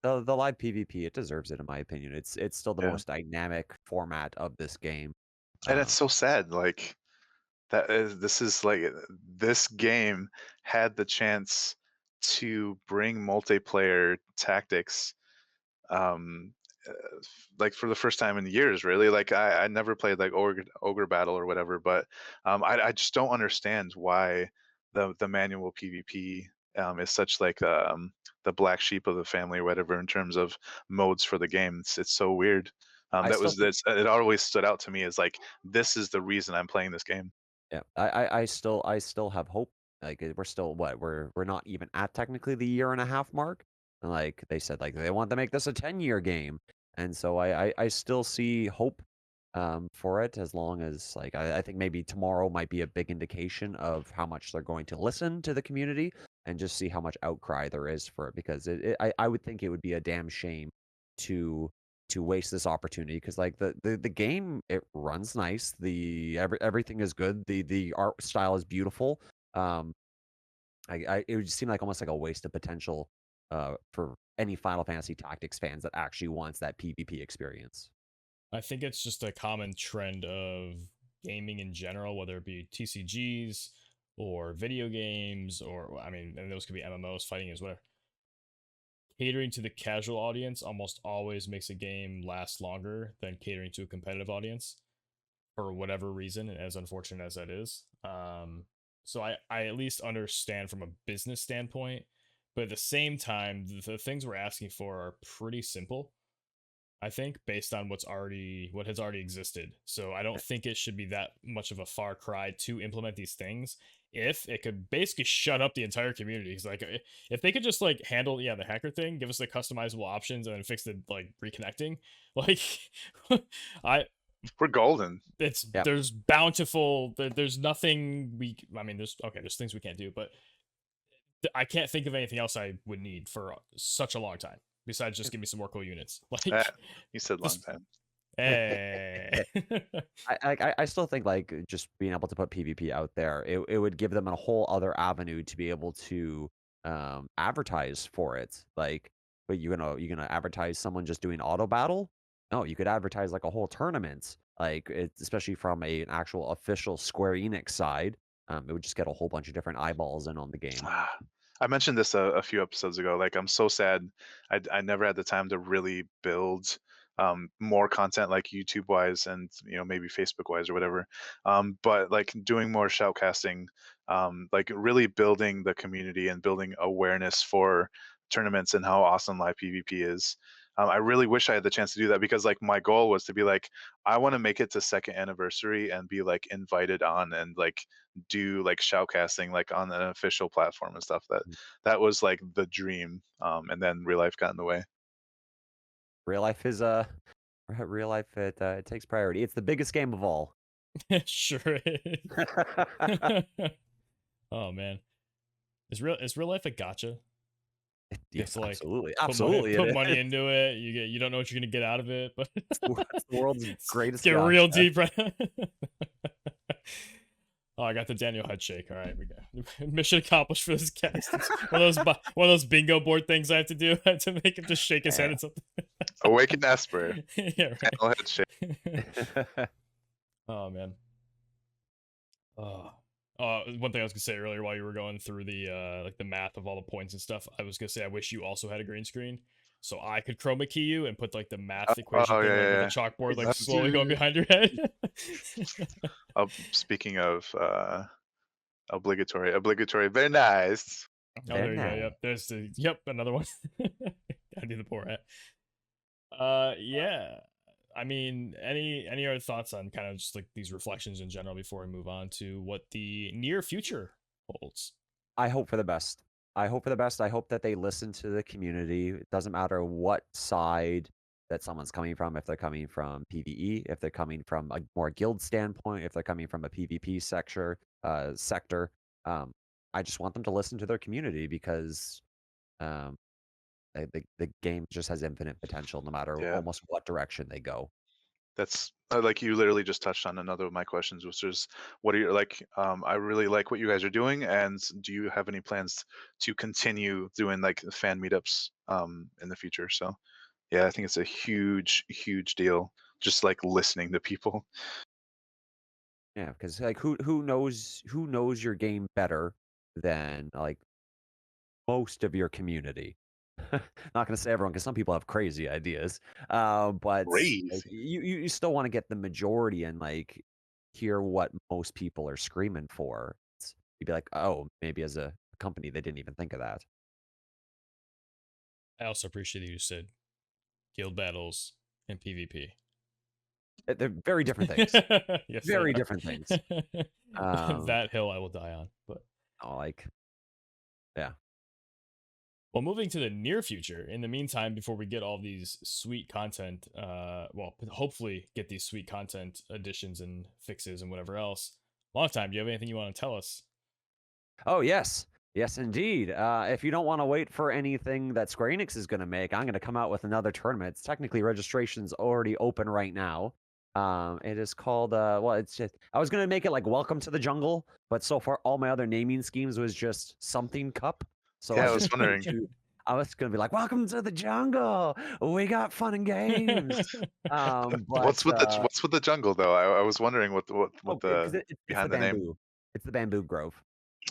though. The live PvP, it deserves it in my opinion. It's still the Yeah, most dynamic format of this game. and it's so sad. Like this game had the chance to bring multiplayer tactics um like for the first time in years, really. Like I never played like ogre battle or whatever, but I just don't understand why the manual PvP is such like the black sheep of the family or whatever in terms of modes for the game. It's so weird. I That still was think this it always stood out to me as like, this is the reason I'm playing this game. Yeah, I still have hope. Like we're still we're not even at technically the year and a half mark. And like they said, like they want to make this a 10-year game, and so I still see hope for it as long as like I think maybe tomorrow might be a big indication of how much they're going to listen to the community and just see how much outcry there is for it because I would think it would be a damn shame to waste this opportunity because like the game it runs nice everything is good the art style is beautiful um it would just seem like almost like a waste of potential for any Final Fantasy Tactics fans that actually wants that PvP experience. I think it's just a common trend of gaming in general, whether it be TCGs or video games, or I mean, and those could be MMOs, fighting games, whatever. Catering to the casual audience almost always makes a game last longer than catering to a competitive audience for whatever reason, as unfortunate as that is. So I at least understand from a business standpoint, but at the same time, the things we're asking for are pretty simple. I think based on what has already existed. So I don't think it should be that much of a far cry to implement these things. If it could basically shut up the entire community, because like if they could just like handle the hacker thing, give us the customizable options, and then fix the like reconnecting, like I We're golden. Yeah. there's bountiful there's nothing I mean there's things we can't do, but I can't think of anything else I would need for such a long time besides just give me some more cool units. Like You said long just time. hey. I still think like just being able to put PvP out there, it would give them a whole other avenue to be able to advertise for it. Like, but you're gonna advertise someone just doing auto battle? No, you could advertise like a whole tournament. Like especially from an actual official Square Enix side, it would just get a whole bunch of different eyeballs in on the game. I mentioned this a few episodes ago. Like, I'm so sad. I never had the time to really build more content, like YouTube wise, and maybe Facebook wise or whatever. But like doing more shoutcasting, like really building the community and building awareness for tournaments and how awesome live PvP is. I really wish I had the chance to do that because like my goal was to be like, I want to make it to second anniversary and be like invited on and like do like shoutcasting like on an official platform and stuff. That was like the dream. And then real life got in the way. Real life is real life it takes priority. It's the biggest game of all. Sure is. Oh man, is real life a gotcha? Yeah, It's like absolutely, put money absolutely, put it money is. into it. You don't know what you're gonna get out of it, but It's the world's let's greatest get real gotcha. deep. Right? Oh, I got the Daniel Hud shake. All right, we go. Mission accomplished for this cast. One of those bingo board things I have to do. I have to make him just shake his head Yeah. at something. Awakened Esper. Yeah, Channel head shake. right. Oh man. One thing I was gonna say earlier while you were going through the like the math of all the points and stuff, I was gonna say I wish you also had a green screen so I could chroma key you and put like the math equation Oh thing yeah, like with yeah, the yeah. chalkboard like That's slowly going you. behind your head. Speaking of obligatory, very nice. Oh, Very there you go. nice. Yep, there's the another one. I do the poor hat. Yeah. I mean, any other thoughts on kind of just like these reflections in general before we move on to what the near future holds? I hope for the best. I hope for the best. I hope that they listen to the community. It doesn't matter what side that someone's coming from, if they're coming from PvE, if they're coming from a more guild standpoint, if they're coming from a PvP sector. Um, I just want them to listen to their community because um, the game just has infinite potential no matter Yeah. almost what direction they go. That's like you literally just touched on another of my questions, which is what are you like? I really like what you guys are doing, and do you have any plans to continue doing like fan meetups in the future? So yeah, I think it's a huge deal. Just like listening to people. Yeah, because like who knows your game better than like most of your community. Not gonna say everyone, because some people have crazy ideas. But like, Crazy. you still want to get the majority and like hear what most people are screaming for. You'd be like, oh, maybe as a company they didn't even think of that. I also appreciate that you said guild battles and PvP. They're very different things. Yes, they Very are. different things. That hill I will die on. But Like, yeah. well, moving to the near future. In the meantime, before we get all these sweet content, well, hopefully get these sweet content additions and fixes and whatever else. Long time. Do you have anything you want to tell us? Oh, yes. Yes, indeed. If you don't want to wait for anything that Square Enix is going to make, I'm going to come out with another tournament. It's technically registration's already open right now. It is called, well, it's just, I was going to make it like Welcome to the Jungle, but so far all my other naming schemes was just something cup. So Yeah, I I was just wanted wondering. to, I was going to be like, Welcome to the Jungle. We got fun and games. What's with the jungle though? I was wondering what Oh, because the it's the behind the name. bamboo. It's the bamboo grove.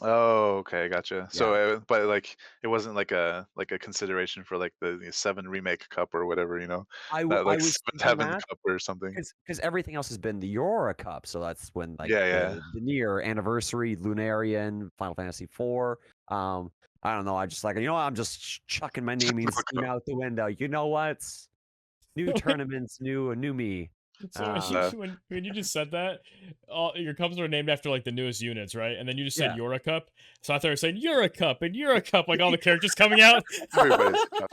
Oh, okay, gotcha. So, Yeah. but like, it wasn't like a consideration for like the Seven Remake Cup or whatever, that I like was Seventh thinking Heaven that. Cup or something. Because everything else has been the Eura Cup, so that's when like Yeah, yeah. the near anniversary, Lunarian, Final Fantasy IV. I don't know. I just like I'm just chucking my naming scheme out the window. You know what? New tournaments, new me. So Uh, when you just said that, all your cups were named after like the newest units, right? And then you just said Yeah. Euro Cup. So I thought you were saying Euro Cup and Euro Cup, like all the characters coming out. Everybody's cup.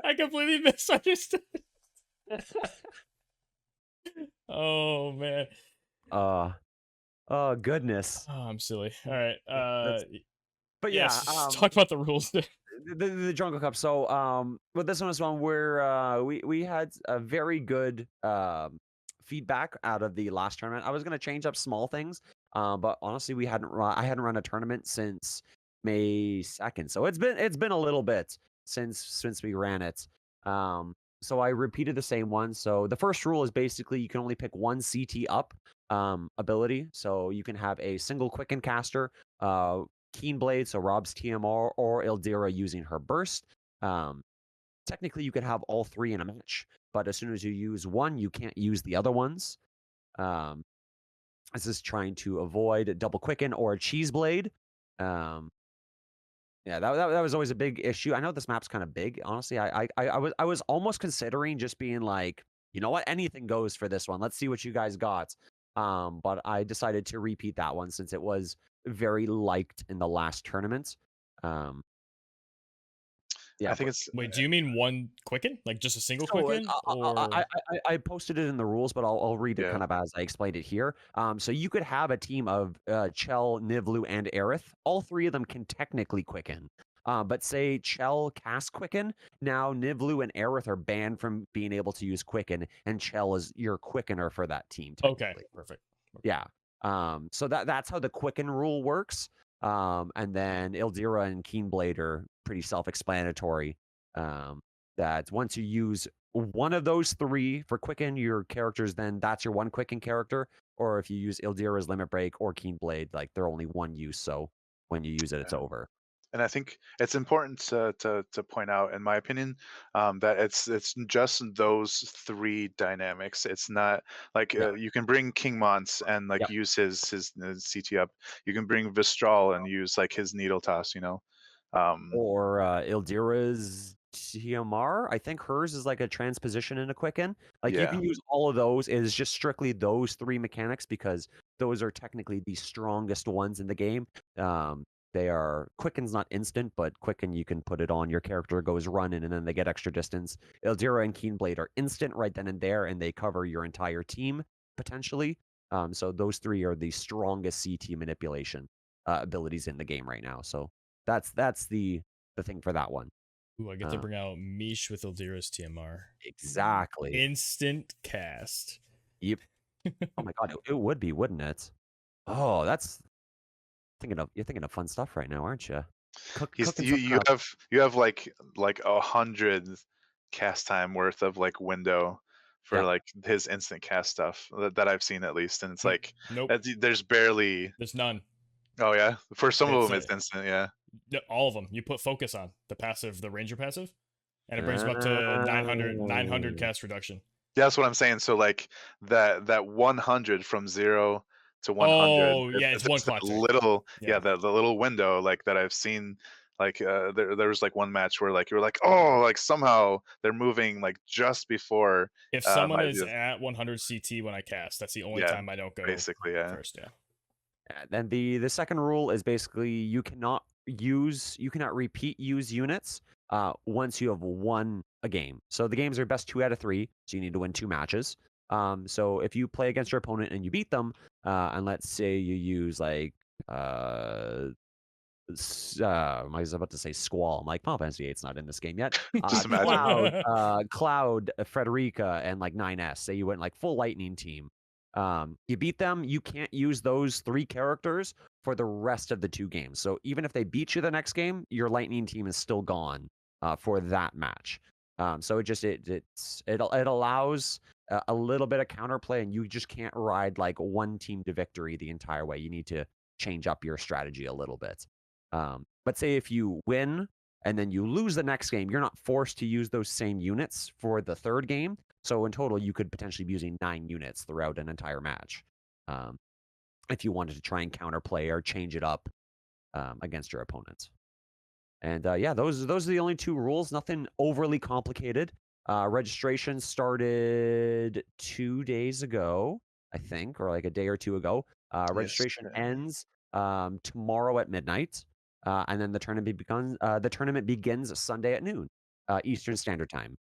I completely misunderstood. Oh man. Oh goodness. Oh, I'm silly. All right. But Yes. yeah, Talk about the rules. the Jungle Cup. So but this one was one where we had a very good feedback out of the last tournament. I was gonna change up small things, but honestly, I hadn't run a tournament since May 2nd, so it's been a little bit since we ran it. So I repeated the same one. So the first rule is basically you can only pick one CT up ability, so you can have a single quicken caster. Keenblade, so Rob's TMR, or Ildira using her burst. Technically, you could have all three in a match, but as soon as you use one, you can't use the other ones. This is trying to avoid double quicken or a cheese blade. Yeah, that was always a big issue. I know this map's kind of big. Honestly, I was almost considering just being like, you know what, anything goes for this one. Let's see what you guys got. But I decided to repeat that one since it was very liked in the last tournament. Yeah. I think it's Wait, do you mean one quicken? Like just a single So quicken? Or I posted it in the rules, but I'll read it kind of as I explained it here. So you could have a team of Chell, Nivlu, and Aerith. All three of them can technically quicken. But say Chell cast quicken, now Nivlu and Aerith are banned from being able to use quicken, and Chell is your quickener for that team. Okay, perfect. Yeah. So that's how the quicken rule works. And then Ildira and Keenblade are pretty self-explanatory. That once you use one of those three for quicken your characters, then that's your one quicken character. Or if you use Ildira's Limit Break or Keenblade, like they're only one use, so when you use it, it's over. And I think it's important to point out, in my opinion, that it's just those three dynamics. It's not like you can bring King Mons and like use his CT up. You can bring Vistral and use like his needle toss. Or Ildira's TMR. I think hers is like a transposition and a quicken. Like you can use all of those. It is just strictly those three mechanics because those are technically the strongest ones in the game. They are Quicken's not instant, but Quicken you can put it on. Your character goes running, and then they get extra distance. Ildira and Keenblade are instant right then and there, and they cover your entire team potentially. So those three are the strongest CT manipulation abilities in the game right now. So that's the thing for that one. Ooh, I get to bring out Mish with Ildira's TMR. Exactly. Instant cast. Yep. Oh my god, it would be, wouldn't it? Oh, you're thinking of fun stuff right now, aren't you? You have like 100 cast time worth of like window for like his instant cast stuff that I've seen at least, and it's like there's none. Oh yeah, for some of them it's instant. Yeah, all of them. You put focus on the ranger passive, and it brings them up to 900 cast reduction. Yeah, that's what I'm saying. So like that 100 from 0 to 100. Oh yeah, it's one clock. The little window like that I've seen. Like there was like one match where like you were like, oh, like somehow they're moving like just before. If someone is at 100 CT when I cast, that's the only time I don't go basically first. Yeah. Then the second rule is basically you cannot repeat use units once you have won a game. So the games are best 2 out of 3, so you need to win 2 matches. So if you play against your opponent and you beat them, and let's say you use like I was about to say Squall. I'm like, Final Fantasy 8's not in this game yet. Cloud, Frederica, and like 9S. Say you went like full Lightning team. You beat them, you can't use those 3 characters for the rest of the 2 games. So even if they beat you the next game, your Lightning team is still gone for that match. So it allows a little bit of counterplay, and you just can't ride like one team to victory the entire way. You need to change up your strategy a little bit. But say if you win and then you lose the next game, you're not forced to use those same units for the 3rd game. So in total, you could potentially be using 9 units throughout an entire match if you wanted to try and counterplay or change it up against your opponents. And those are the only 2 rules. Nothing overly complicated. Registration started 2 days ago, I think, or like a day or 2 ago. Registration ends tomorrow at midnight, and then the tournament begins Sunday at noon, Eastern Standard Time.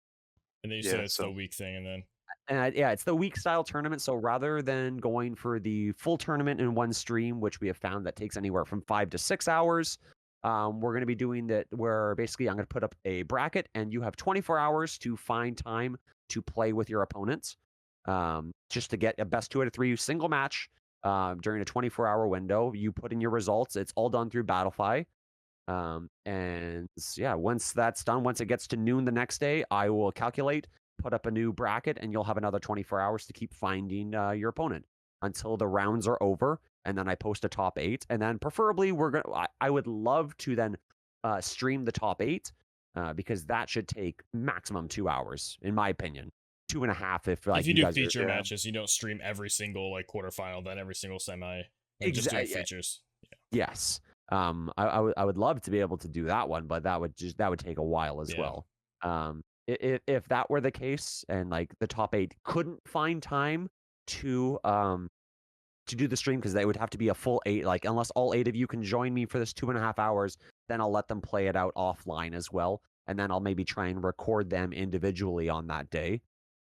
And then you said it's the week thing, and then. It's the week style tournament. So rather than going for the full tournament in one stream, which we have found that takes anywhere from 5 to 6 hours, we're going to be doing that where basically I'm going to put up a bracket, and you have 24 hours to find time to play with your opponents, just to get a best 2 out of 3 single match during a 24-hour window. You put in your results. It's all done through Battlefy. And yeah, once that's done, once it gets to noon the next day, I will calculate, put up a new bracket, and you'll have another 24 hours to keep finding your opponent until the rounds are over. and then I post a top 8, and then preferably I would love to then stream the top 8 because that should take maximum 2 hours, in my opinion. 2.5 if If like you you do guys are feature Yeah. matches, you don't stream every single like quarterfinal, then every single semi. Like just doing exactly. features. Yes. I would love to be able to do that one, but that would take a while as Yeah. well. If that were the case and like the top 8 couldn't find time to do the stream because they would have to be a full 8, like unless all 8 of you can join me for this 2.5 hours, then I'll let them play it out offline as well, and then I'll maybe try and record them individually on that day.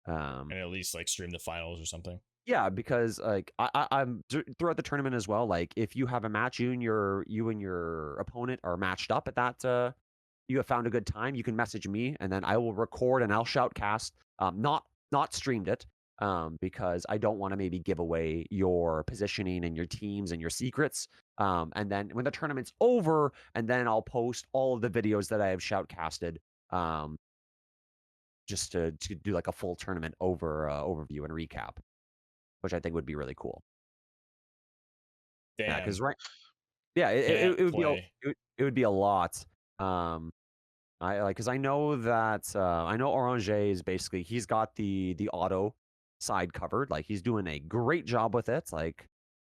And at least like stream the finals or something. Yeah, because like I'm throughout the tournament as well. Like if you have a match, you and your opponent are matched up at that. You have found a good time. You can message me, and then I will record and I'll shoutcast. Not streamed it. Because I don't want to maybe give away your positioning and your teams and your secrets. And then when the tournament's over, and then I'll post all of the videos that I have shoutcasted. Just to do like a full tournament overview and recap, which I think would be really cool. Yeah, Damn. because yeah, Can't it would be play. it would be a lot. I like because I know that I know Oranger is basically he's got the auto side covered. Like he's doing a great job with it. Like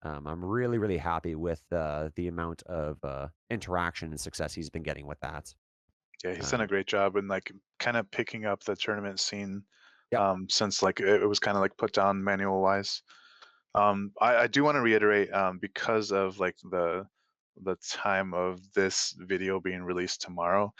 I'm really happy with the amount of interaction and success he's been getting with that. Yeah, he's done a Um, great job in like kind of picking up the tournament scene yep. since like it was kind of like put down manual wise. I do want to reiterate because of like the time of this video being released tomorrow.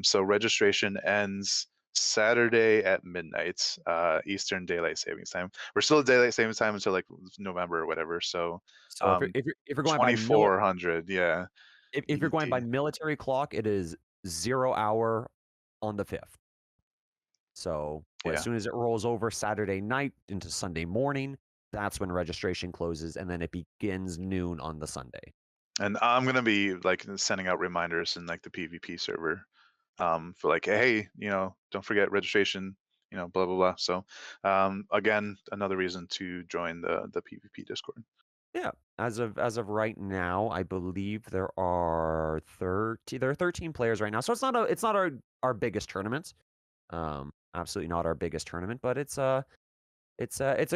So registration ends Saturday at midnight, Eastern Daylight Savings Time. We're still at Daylight Savings Time until like November or whatever. So So if you're going by 2400, yeah, if you're going by EDT. military clock, it is 0 hour on the 5th. So as Yeah. soon as it rolls over Saturday night into Sunday morning, that's when registration closes, and then it begins noon on the Sunday. And I'm gonna be like sending out reminders in like the PvP server, for like, hey, don't forget registration, blah blah blah. So, again, another reason to join the PvP Discord. Yeah, as of right now, I believe there are 13 players right now. So it's not our biggest tournament. Absolutely not our biggest tournament, but it's a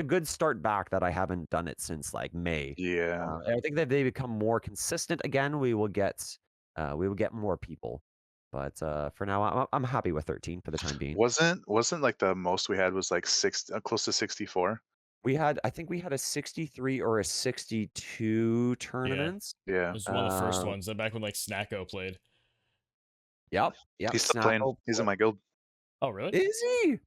good start back that I haven't done it since like May. Yeah. And I think that they become more consistent again. We will get more people, but for now, I'm happy with 13 for the time being. Wasn't like the most we had was like close to 64. I think we had a 63 or a 62 Yeah. It tournaments. Yeah. was one of the first Uh, ones. Back when like Snacko played. yep. He's still playing. Snapple. He's in my guild. Oh really? Is he?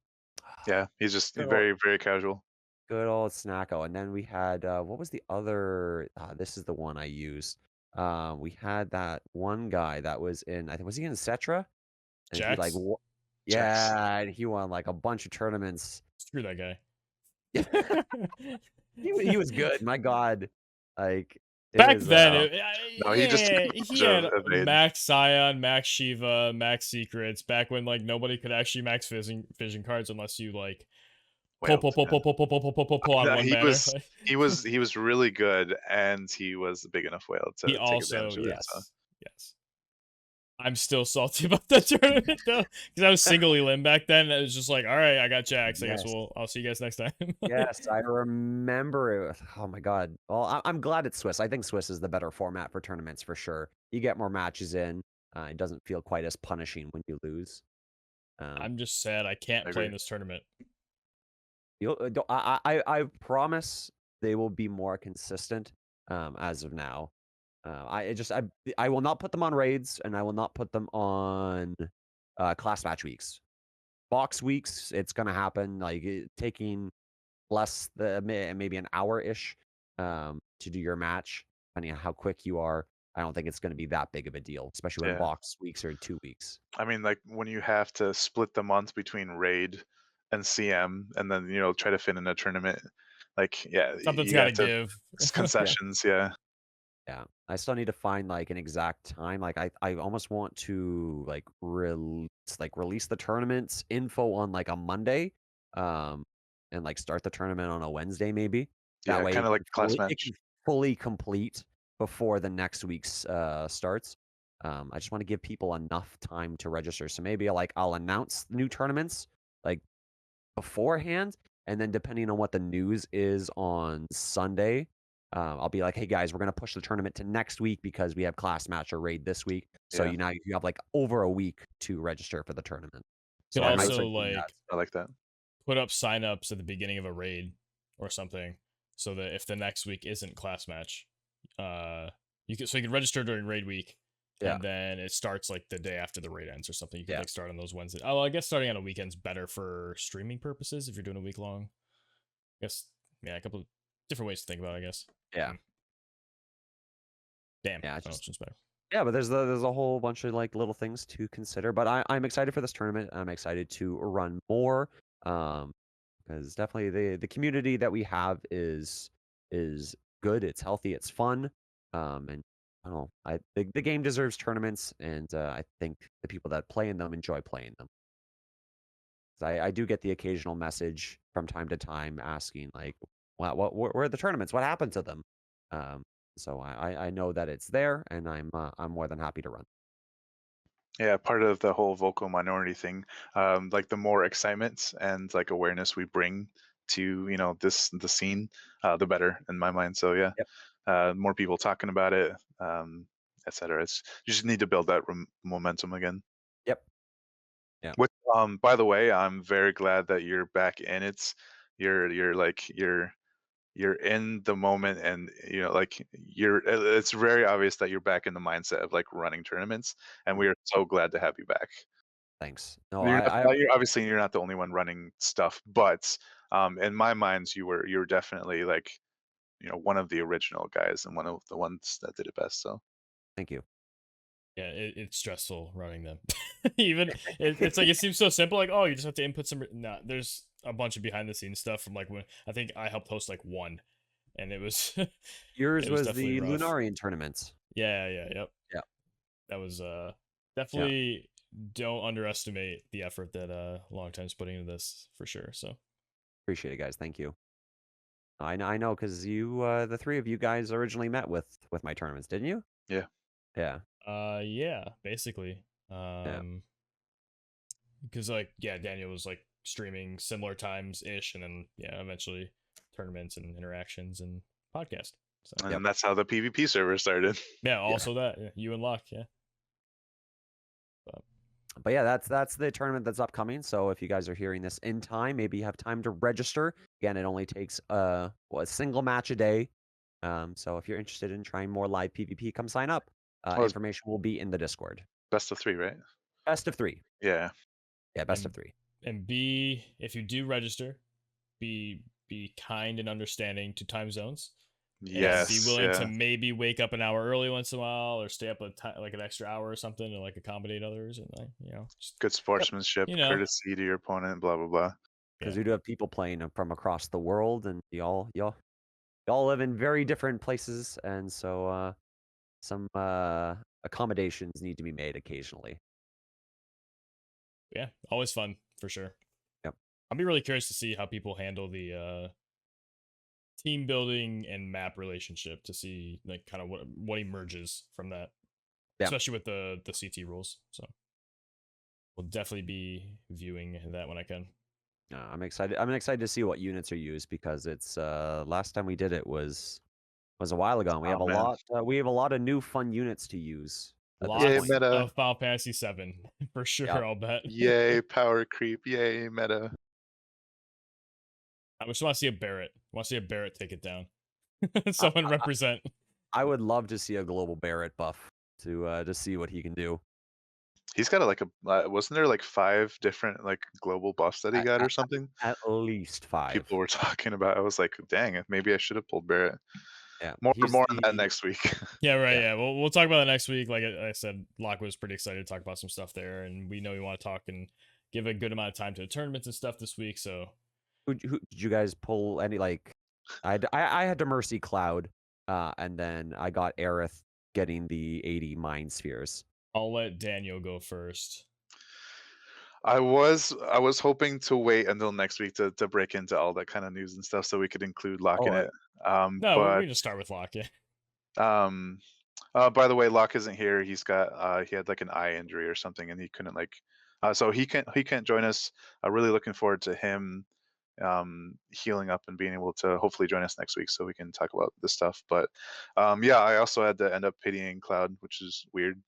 Yeah. He's just Good old, very, very casual. good old Snacko. And then we had what was the other? This is the one I used. We had that one guy that was in. I think was he in Cetra? And he like, Jax? Jax. yeah, and he won like a bunch of tournaments. Screw that guy. He was good. My God, like it Back was. then, No, he just took yeah, advantage he had of Evade. max Scion, max Shiva, max Secrets. Back when like nobody could actually max vision cards unless you like pull Wailed, pull pull yeah. pull pull pull pull pull pull pull pull on No, one he banner. was he was really good, and he was a big enough whale He to take also advantage of it. So yes. I'm still salty about that tournament though, because I was single elim back then. And it was just like, all right, I got Jax. I guess Yes. I'll see you guys next time. Yes, I remember it. Oh my God. Well, I'm glad it's Swiss. I think Swiss is the better format for tournaments for sure. You get more matches in. It doesn't feel quite as punishing when you lose. I'm just sad I can't I play agree. in this tournament. I promise they will be more consistent as of now. I will not put them on raids, and I will not put them on class match weeks. Box weeks, it's gonna happen like taking less maybe an hour ish to do your match, depending on how quick you are. I don't think it's going to be that big of a deal, especially when Yeah. box weeks are 2 weeks. I mean, like when you have to split the month between raid and CM, and then try to fit in a tournament, like yeah, Something's you got to got to give. concessions. Yeah. Yeah, I still need to find like an exact time. Like I almost want to release the tournament's info on like a Monday, and like start the tournament on a Wednesday maybe. That Yeah, way kind of like class it can match. fully complete before the next week's starts. I just want to give people enough time to register. So maybe I'll announce new tournaments like beforehand, and then depending on what the news is on Sunday, I'll be like, "Hey guys, we're gonna push the tournament to next week because we have class match or raid this week." So Yeah. you have like over a week to register for the tournament. Could So I Yeah, might that's also start doing that. like I like that. put up signups at the beginning of a raid or something, so that if the next week isn't class match, you can register during raid week, Yeah, and then it starts like the day after the raid ends or something. You could yeah, like start on those Wednesdays. Oh, well, I guess starting on a weekend's better for streaming purposes if you're doing a week long. I guess yeah, a couple of different ways to think about it, I guess. yeah, Damn, yeah. oh, it's just better. Yeah, but there's a whole bunch of like little things to consider. But I'm excited for this tournament. I'm excited to run more. Because definitely the community that we have is good. It's healthy. It's fun. And I don't know. The game deserves tournaments, and I think the people that play in them enjoy playing them. 'Cause I do get the occasional message from time to time asking like, where are the tournaments? What happened to them? Um, so I know that it's there, and I'm more than happy to run. Yeah, part of the whole vocal minority thing, like the more excitement and like awareness we bring to the scene, the better in my mind. So yeah, Yep. more people talking about it, etc. It's you just need to build that momentum again. Yep. Yeah. Which, by the way, I'm very glad that you're back in it. You're like you're in the moment, and like it's very obvious that you're back in the mindset of like running tournaments, and we are so glad to have you back. Thanks. No, You're not, I you're obviously you're not the only one running stuff, but in my mind, you were definitely like one of the original guys and one of the ones that did it best. So thank you. Yeah, it's stressful running them. Even it's like it seems so simple, like oh, you just have to input some. Nah, there's a bunch of behind the scenes stuff from like when I think I helped host like one, and it was Yours it was was definitely the rough. Lunarian tournaments. Yeah, yeah, yep. Yeah. That was Yeah. definitely don't underestimate the effort that long time's putting into this for sure. So Appreciate it, guys. Thank you. I know because the three of you guys originally met with my tournaments, didn't you? yeah, Yeah. yeah, basically. Yeah. Because like yeah, Daniel was like streaming similar times ish, and then yeah, eventually tournaments and interactions and podcast. So and Yep. then that's how the PvP server started. yeah, Yeah. also that you and Locke, yeah. But yeah, that's the tournament that's upcoming. So if you guys are hearing this in time, maybe you have time to register. Again, it only takes a single match a day. So if you're interested in trying more live PvP, come sign up. Oh, it's Information will be in the Discord. best of three, right? Best of three. Yeah. Yeah, best of and three. and be if you do register, be kind and understanding to time zones, and be Yes. willing to Yeah. maybe wake up an hour early once in a while or stay up like an extra hour or something to like accommodate others, and like just Good Yep. sportsmanship, you know courtesy to your opponent, blah blah blah. Because yeah. we do have people playing from across the world, and y'all live in very different places, and so some accommodations need to be made occasionally. Yeah, always fun for sure. Yep. I'll be really curious to see how people handle the team building and map relationship to see like kind of what emerges from that, Yeah. especially with the CT rules. So we'll definitely be viewing that when I can. I'm excited. I'm excited to see what units are used because it's last time we did it was a while ago. And Oh man. we have a lot of new fun units to use at this Yay, Lots point. meta. of Final Fantasy 7 for sure. Yeah. I'll bet. Yay, power creep. Yay, meta. I just want to see a Barrett. I want to see a Barrett take it down. I, Someone represent. I would love to see a global Barrett buff to see what he can do. He's got like wasn't there like 5 different like global buffs that he At, got or at, something? at least 5. People were talking about. I was like, dang, maybe I should have pulled Barrett. Yeah. More He's on that the next week. Yeah, right. yeah. Yeah, we'll talk about it next week. Like I said, Locke was pretty excited to talk about some stuff there, and we know we want to talk and give a good amount of time to the tournaments and stuff this week. So Who did you guys pull any like? I had to Mercy Cloud, and then I got Aerith getting the 80 Mind Spheres. I'll let Daniel go first. I was hoping to wait until next week to break into all that kind of news and stuff so we could include Locke in Oh, it. No, we But can just start with Locke. Yeah. um by the way, Locke isn't here. He had like an eye injury or something, and he couldn't so he can't join us. Really looking forward to him healing up and being able to hopefully join us next week so we can talk about this stuff. But yeah, I also had to end up pitying Cloud, which is weird.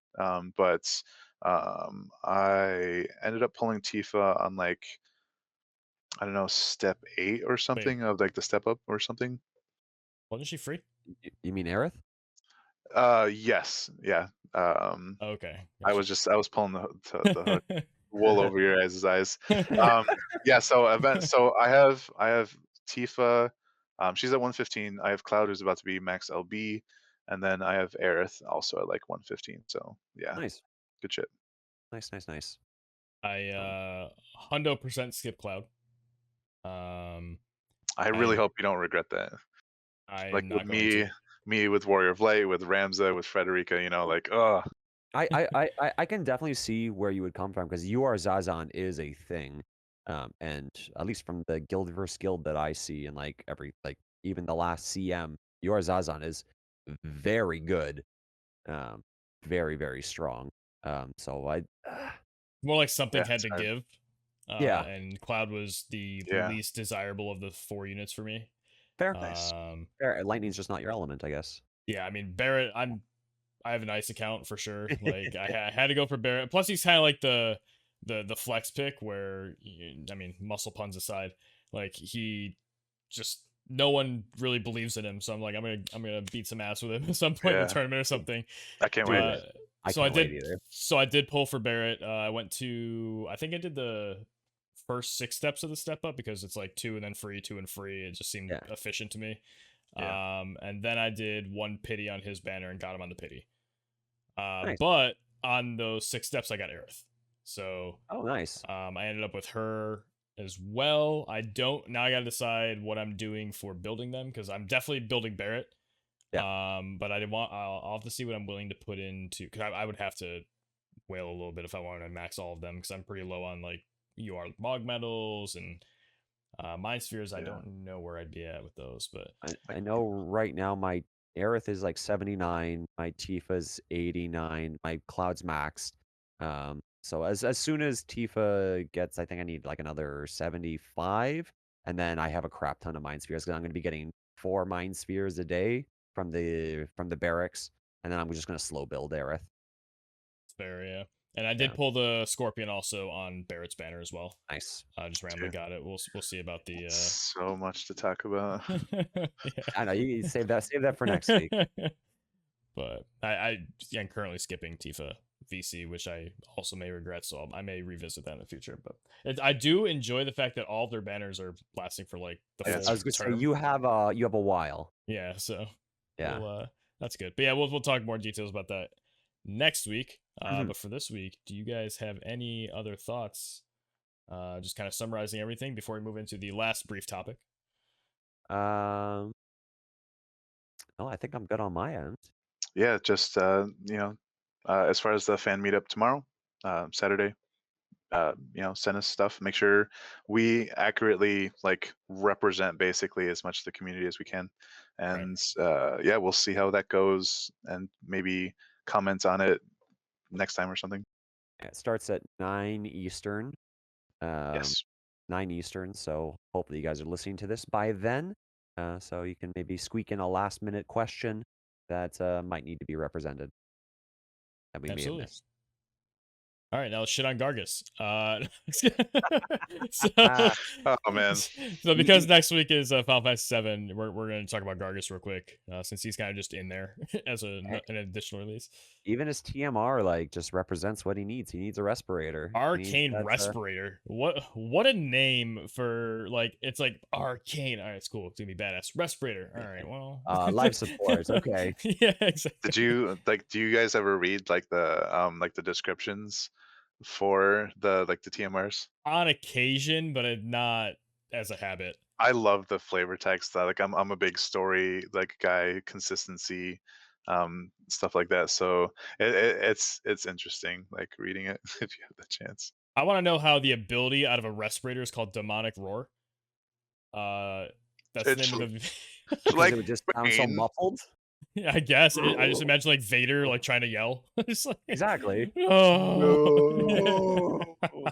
But I ended up pulling Tifa on like I don't know step 8 or Wait, something of like the step up or something. wasn't she free? you mean Aerith? Yes, yeah. Okay, I was pulling the wool over your guys' eyes. Um, yeah, so I have Tifa. She's at 115. I have Cloud who's about to be max LB, and then I have Aerith also at like 115. So yeah, Nice, good shit. nice, nice, nice. I Um, 100% skip Cloud. Um, I really I hope you don't regret that. Like I'm with not going to. me with Warrior of Light, with Ramza, with Frederica, like oh I can definitely see where you would come from because you are Zazan is a thing, and at least from the guild versus guild that I see and like even the last CM, your Zazan is very good, um, very very strong. So More like something yeah, had to give. yeah, And Cloud was the yeah, least desirable of the 4 units for me. fair, nice, fair. Lightning's just not your element, I guess. Yeah, I mean Barrett. I have an ice account for sure. Like I had to go for Barrett. Plus, he's kind of like the flex pick where I mean, muscle puns aside, like he just no one really believes in him. So I'm like, I'm gonna beat some ass with him at some point in the yeah. tournament or something. I can't wait. Dude, Uh, I so I can't wait did. either. So I did pull for Barrett. I went to. I think I did the first 6 steps of the step up because it's like 2 and then free, 2 and free. It just seemed Yeah, efficient to me. Yeah, And then I did 1 pity on his banner and got him on the pity. nice. But on those 6 steps, I got Aerith. So Oh, nice. I ended up with her as well. I don't now. I got to decide what I'm doing for building them because I'm definitely building Barrett. Yeah. But I didn't want. I'll have to see what I'm willing to put into because I would have to whale a little bit if I wanted to max all of them because I'm pretty low on like UR Mog medals and Mind Spheres. I yeah. don't know where I'd be at with those, but I know right now my Aerith is like 79, my Tifa's 89, my Cloud's maxed. So as soon as Tifa gets, I think I need like another 75, and then I have a crap ton of Mind Spheres because I'm going to be getting 4 Mind Spheres a day from the barracks, and then I'm just going to slow build Aerith. it's fair, yeah. And I did Yeah, pull the Scorpion also on Barrett's banner as well. nice. I just randomly Dude, got it. We'll see about the so much to talk about. I know you save that for next week. but I am currently skipping Tifa VC, which I also may regret, so I may revisit that in the future. But I do enjoy the fact that all of their banners are lasting for like the Yeah, full I was going to say term. you have a while. Yeah, so Yeah. we'll that's good. But yeah, we'll talk more details about that next week. Mhm. But for this week, do you guys have any other thoughts? Just kind of summarizing everything before we move into the last brief topic. Um, no, I think I'm good on my end. yeah. Just as far as the fan meetup tomorrow, Saturday, send us stuff. Make sure we accurately like represent basically as much of the community as we can, Right. and yeah, we'll see how that goes, and maybe comment on it next time or something. It starts at 9 Eastern. Um, Yes. 9 Eastern. So hopefully you guys are listening to this by then. So you can maybe squeak in a last minute question that might need to be represented that we may have Absolutely. missed. All right, now let's shit on Gargus. So, Ah, Oh man. so because next week is Final Fantasy 7, we're going to talk about Gargus real quick, since he's kind of just in there as an additional release. even his TMR like just represents what he needs. He needs a respirator. He needs Arcane that, Respirator. What a name for like it's like Arcane. All right, it's cool. It's gonna be badass. Respirator. All right, well. life support. Okay. Yeah, exactly. Do you guys ever read like the descriptions for the TMRs? On occasion, but not as a habit. I love the flavor text. Like I'm a big story like guy, consistency, stuff like that. So it's interesting like reading it if you have the chance. I want to know how the ability out of a respirator is called demonic roar. Uh, that's the It's name of the. Because it like would just sound so Bane. muffled. Yeah, I guess I just imagine like Vader like trying to yell. It's like, Exactly. oh. No.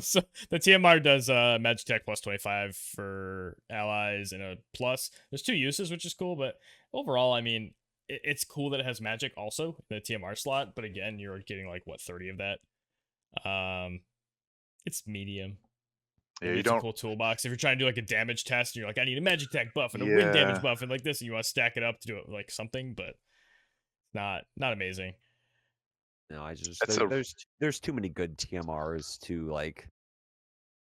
So the TMR does Magic Tech plus 25 for allies and a plus. There's two uses, which is cool, but overall, I mean, it's cool that it has magic also in the TMR slot. But again, you're getting like what 30 of that. Um, it's medium. Yeah, Maybe you it's a don't. cool toolbox. If you're trying to do like a damage test, and you're like, I need a magic tech buff and a wind damage Yeah, buff and like this, and you want to stack it up to do it like something, but not amazing. No, I just it's a there's too many good TMRs to like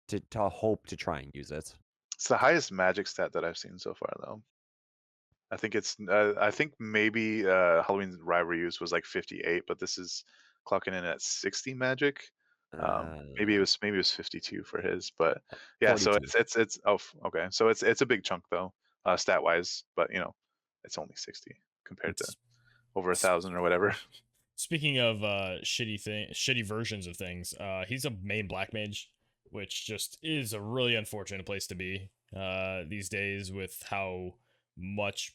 to hope to try and use it. it's the highest magic stat that I've seen so far, though. I think maybe Halloween Rivalry Use was like 58, but this is clocking in at 60 magic. Uh, Maybe it was 52 for his, but yeah. So 42. it's okay. So it's a big chunk though, stat wise. But it's only 60 compared to It's over a s- thousand or whatever. speaking of shitty versions of things. He's a main black mage, which just is a really unfortunate place to be these days with how much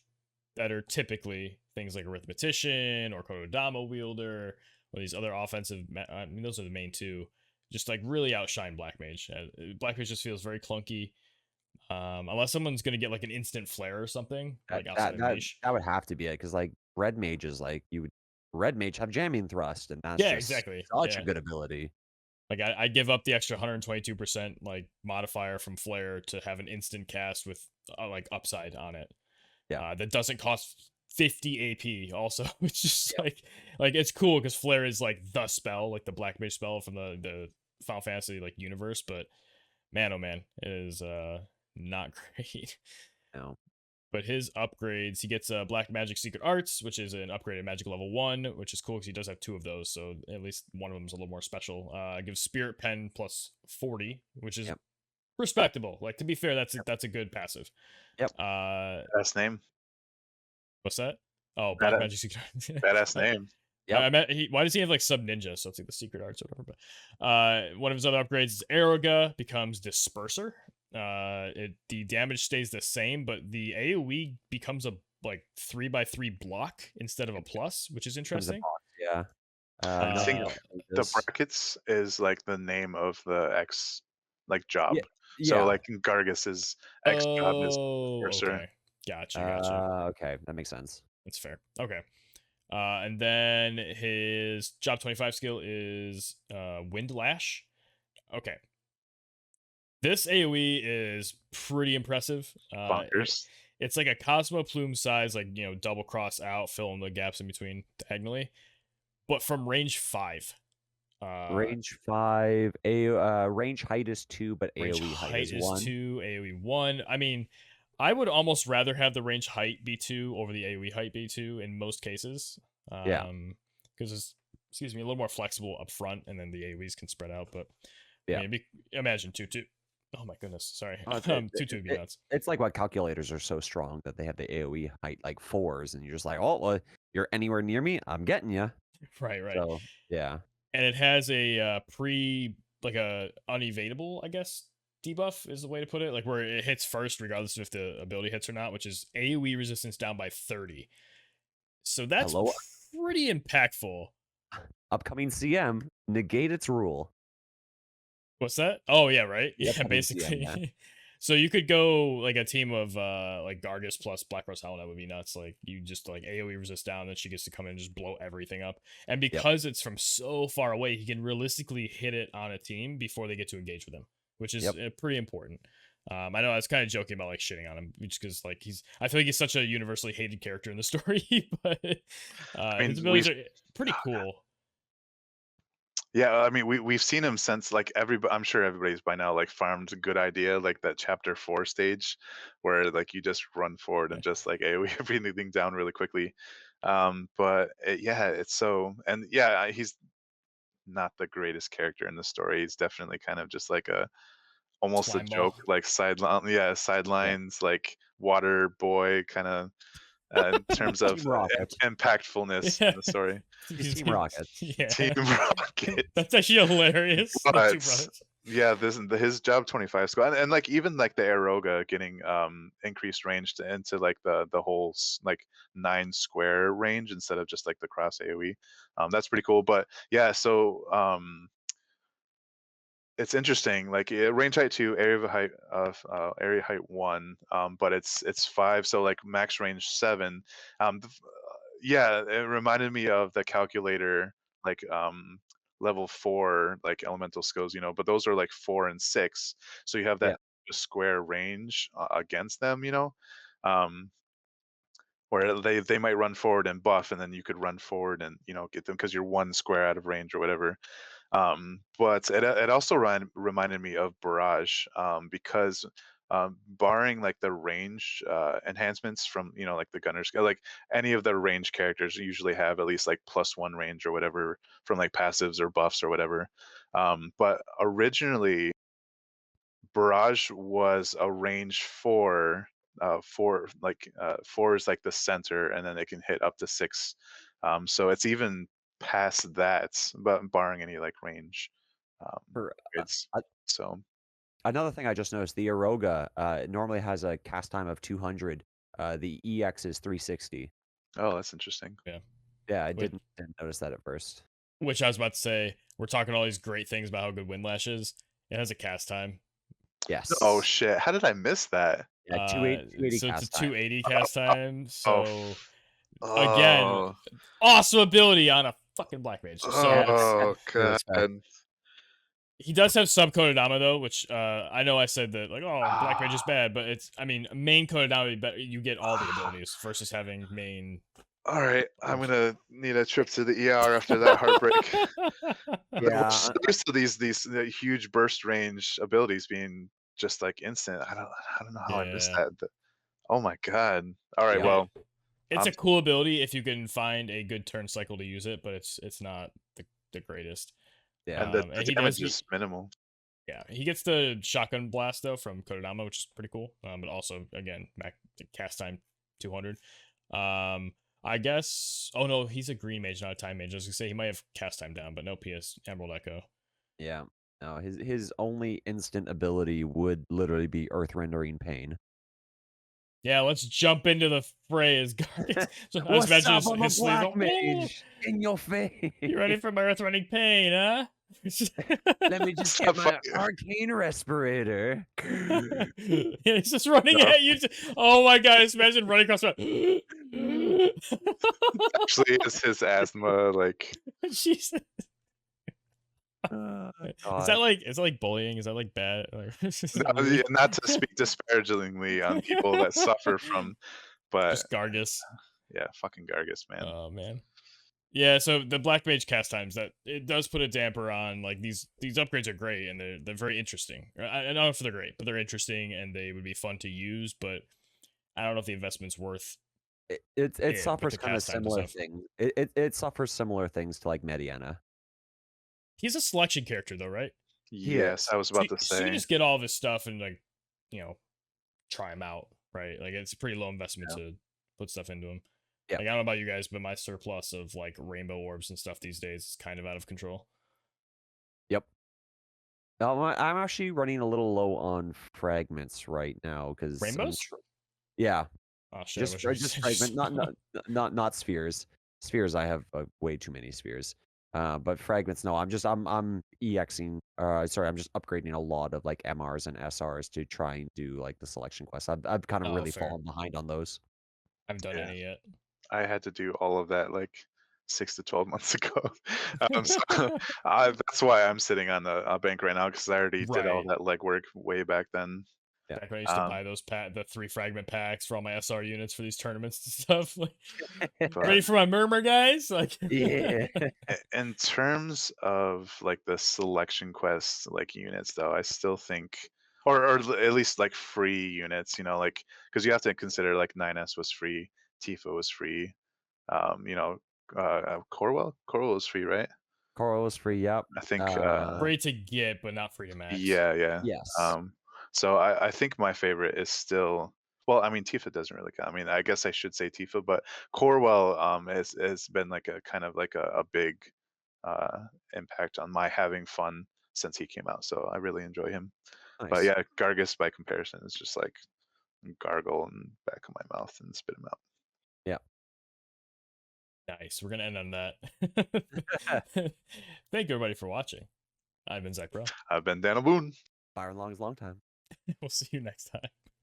better typically things like arithmetician or Kodama wielder or these other I mean, those are the main two. Just like really outshine black mage. Black mage just feels very clunky. Unless someone's gonna get like an instant flare or something That like outside that of that niche. that would have to be it because like red mages like you would red mage have jamming thrust and that's Yeah, just exactly. such a Yeah. good ability. Like I give up the extra 122% like modifier from flare to have an instant cast with like upside on it. Yeah. That doesn't cost 50 AP also. It's just Yeah. like it's cool because flare is like the spell, like the black mage spell from the Final Fantasy like universe, but man oh man, it is not great. No. But his upgrades, he gets Black Magic Secret Arts, which is an upgraded magic level 1, which is cool because he does have two of those, so at least one of them is a little more special. Gives Spirit Pen plus 40, which is Yep. respectable. Like, to be fair, that's a good passive. Yep. Badass name. What's that? Oh, Black Badass, Magic Secret Arts. badass name. Yep. I meant why does he have like sub ninja? So it's like the secret arts or whatever. But one of his other upgrades is Aeroga becomes Disperser. The damage stays the same, but the AoE becomes a like 3x3 block instead of a plus, which is Comes a interesting. box, yeah. I Nothing think Uh, else like the this. brackets is like the name of the X like Yeah. job. So Yeah. like Gargus's X job is oh, Disperser. okay, gotcha. Okay, that makes sense. That's fair. Okay. And then his job 25 skill is Wind Lash. Okay. This AoE is pretty impressive. Bonkers. It's like a Cosmo Plume size, like, double cross out, fill in the gaps in between diagonally, but from range 5. Range 5, range height is 2, but Range AoE height height is is 1. 2, AoE 1. I mean, I would almost rather have the range height be 2 over the AoE height be 2 in most cases. Yeah. Because it's, excuse me, a little more flexible up front, and then the AoEs can spread out. But Yeah. I mean, imagine 2-2. Oh my goodness, sorry. Oh, 2-2 would be nuts. It's like why calculators are so strong that they have the AoE height like 4s, and you're just like, oh, well, you're anywhere near me, I'm getting you. Right. So yeah, And it has a like a unevadable, I guess, debuff is the way to put it, like where it hits first regardless of if the ability hits or not, which is AoE resistance down by 30. So that's hello, pretty impactful. upcoming CM, negate its rule. What's that? Oh yeah, right. The Yeah, upcoming CM, yeah. basically. So you could go like a team of like Gargus plus Black Rose Hell, that would be nuts. Like you just like AoE resist down, then she gets to come in and just blow everything up. And because it's from so far away, he can realistically hit it on a team before they get to engage with him, which is pretty important. I know I was kind of joking about like shitting on him just because like I feel like he's such a universally hated character in the story, but I mean, his abilities are pretty cool. Yeah, I mean, we've seen him since like everybody. I'm sure everybody's by now like farmed a good idea, like that chapter 4 stage, where like you just run forward and just like AoE everything down really quickly. But yeah, it's so, and yeah, he's not the greatest character in the story. He's definitely kind of just like almost a Slime joke, ball. like sidelines, like water boy kind of in terms of Team Rocket. impactfulness in Yeah. the story. He's Team Rocket. Yeah. Team Rocket. That's actually hilarious. The two But brothers. yeah, his job 25 squad, and like even like the Aeroga getting increased range into like the whole like 9 square range instead of just like the cross AoE. That's pretty cool. But yeah, so it's interesting. Like range height 2, area height 1, but it's 5, so like max range 7. Yeah, it reminded me of the calculator, like level 4, like elemental skills, but those are like 4 and 6, so you have Yeah. that square range against them, um, where they might run forward and buff, and then you could run forward and get them because you're 1 square out of range or whatever. But it also reminded me of Barrage, because barring like the range enhancements from like the gunners, like any of the range characters usually have at least like +1 range or whatever from like passives or buffs or whatever. But originally Barrage was a range 4. 4 is like the center, and then it can hit up to 6. So it's even past that, but barring any like range For, upgrades. uh, So Another thing I just noticed, the Aeroga normally has a cast time of 200. The EX is 360. that's interesting. Yeah. Yeah, I Which, didn't notice that at first. which I was about to say, we're talking all these great things about how good Windlash is. It has a cast time. Yes. Oh shit! How did I miss that? Yeah, 280 So it's a cast time. Oh,280 cast time. So again, oh, awesome ability on a fucking black mage. So oh god! he does have sub Kodadama though, which I know I said that like, oh, black mage is bad, but it's, I mean, main Kodadama, you get all the abilities versus having main. All right, I'm gonna need a trip to the ER after that heartbreak. Yeah, There's still these huge burst range abilities being just like instant. I don't know how I missed Yeah. that. Oh my god! All right, Yeah. well, It's a cool ability if you can find a good turn cycle to use it, but it's not the greatest. yeah. and the And he damage does. is minimal. Yeah, he gets the shotgun blast though from Kodadama, which is pretty cool. But also again, cast time 200. I guess. Oh no, he's a green mage, not a time mage. I was gonna say he might have cast time down, but no PS Emerald Echo. Yeah. No, his only instant ability would literally be Earth Rendering Pain. Yeah, let's jump into the fray as Gargant. So I just What's imagine up? I'm a his sleeve black go, "Whoa, mage in your face. you ready for my earth running pain, huh?" Let me just Stop get my fucking- arcane respirator. Yeah, he's just running No. at you. Oh my god, just imagine running across the Actually, it's his asthma. Like, Jesus. God. Is that like bullying? Is that like bad? not to speak disparagingly on people that suffer from, but Just Gargus. yeah, fucking Gargus, man. Oh man. Yeah, so the Black Mage cast times, that it does put a damper on, like, these upgrades are great and they're very interesting. I don't know if they're great, but they're interesting and they would be fun to use, but I don't know if the investment's worth It with suffers the kind of cast times and similar stuff. things. It suffers similar things to like Mediana. He's a selection character though, right? Yes, I was about to So you say. just get all of his stuff and, like, try him out, right? Like, it's a pretty low investment to put stuff into him. Yeah. Like, I don't know about you guys, but my surplus of, like, rainbow orbs and stuff these days is kind of out of control. Yep. I'm actually running a little low on fragments right now because Rainbows? yeah, Oh shit! I just wish I just could fragment, not spheres. Spheres, I have way too many spheres. But fragments, no. I'm EXing. Sorry, I'm just upgrading a lot of like MRs and SRs to try and do like the selection quests. I've kind of really fair. fallen behind on those. I haven't done Yeah. any yet. I had to do all of that like 6 to 12 months ago. So that's why I'm sitting on the bank right now, because I already did all Right. that legwork way back then. Yeah. Back when I used to buy those the 3 fragment packs for all my SR units for these tournaments and stuff. Like, ready But for my murmur, guys? Like, Yeah. in terms of like the selection quest like units, though, I still think, or at least like free units, like, because you have to consider like 9S was free, Tifa was free, Corwell was free, right? Coral is free. Yep. I think free to get, but not free to max. yeah. Yes. So I think my favorite is still Well, I mean, Tifa doesn't really count. I mean, I guess I should say Tifa, but Corwell has been like a kind of like a big uh, impact on my having fun since he came out. So I really enjoy him. But Nice. yeah, Gargus by comparison is just like gargle in the back of my mouth and spit him out. Yeah. Nice. We're gonna end on that. Thank you everybody for watching. I've been Zach Bro. I've been Daniel Boone. Byron Long's long time. We'll see you next time.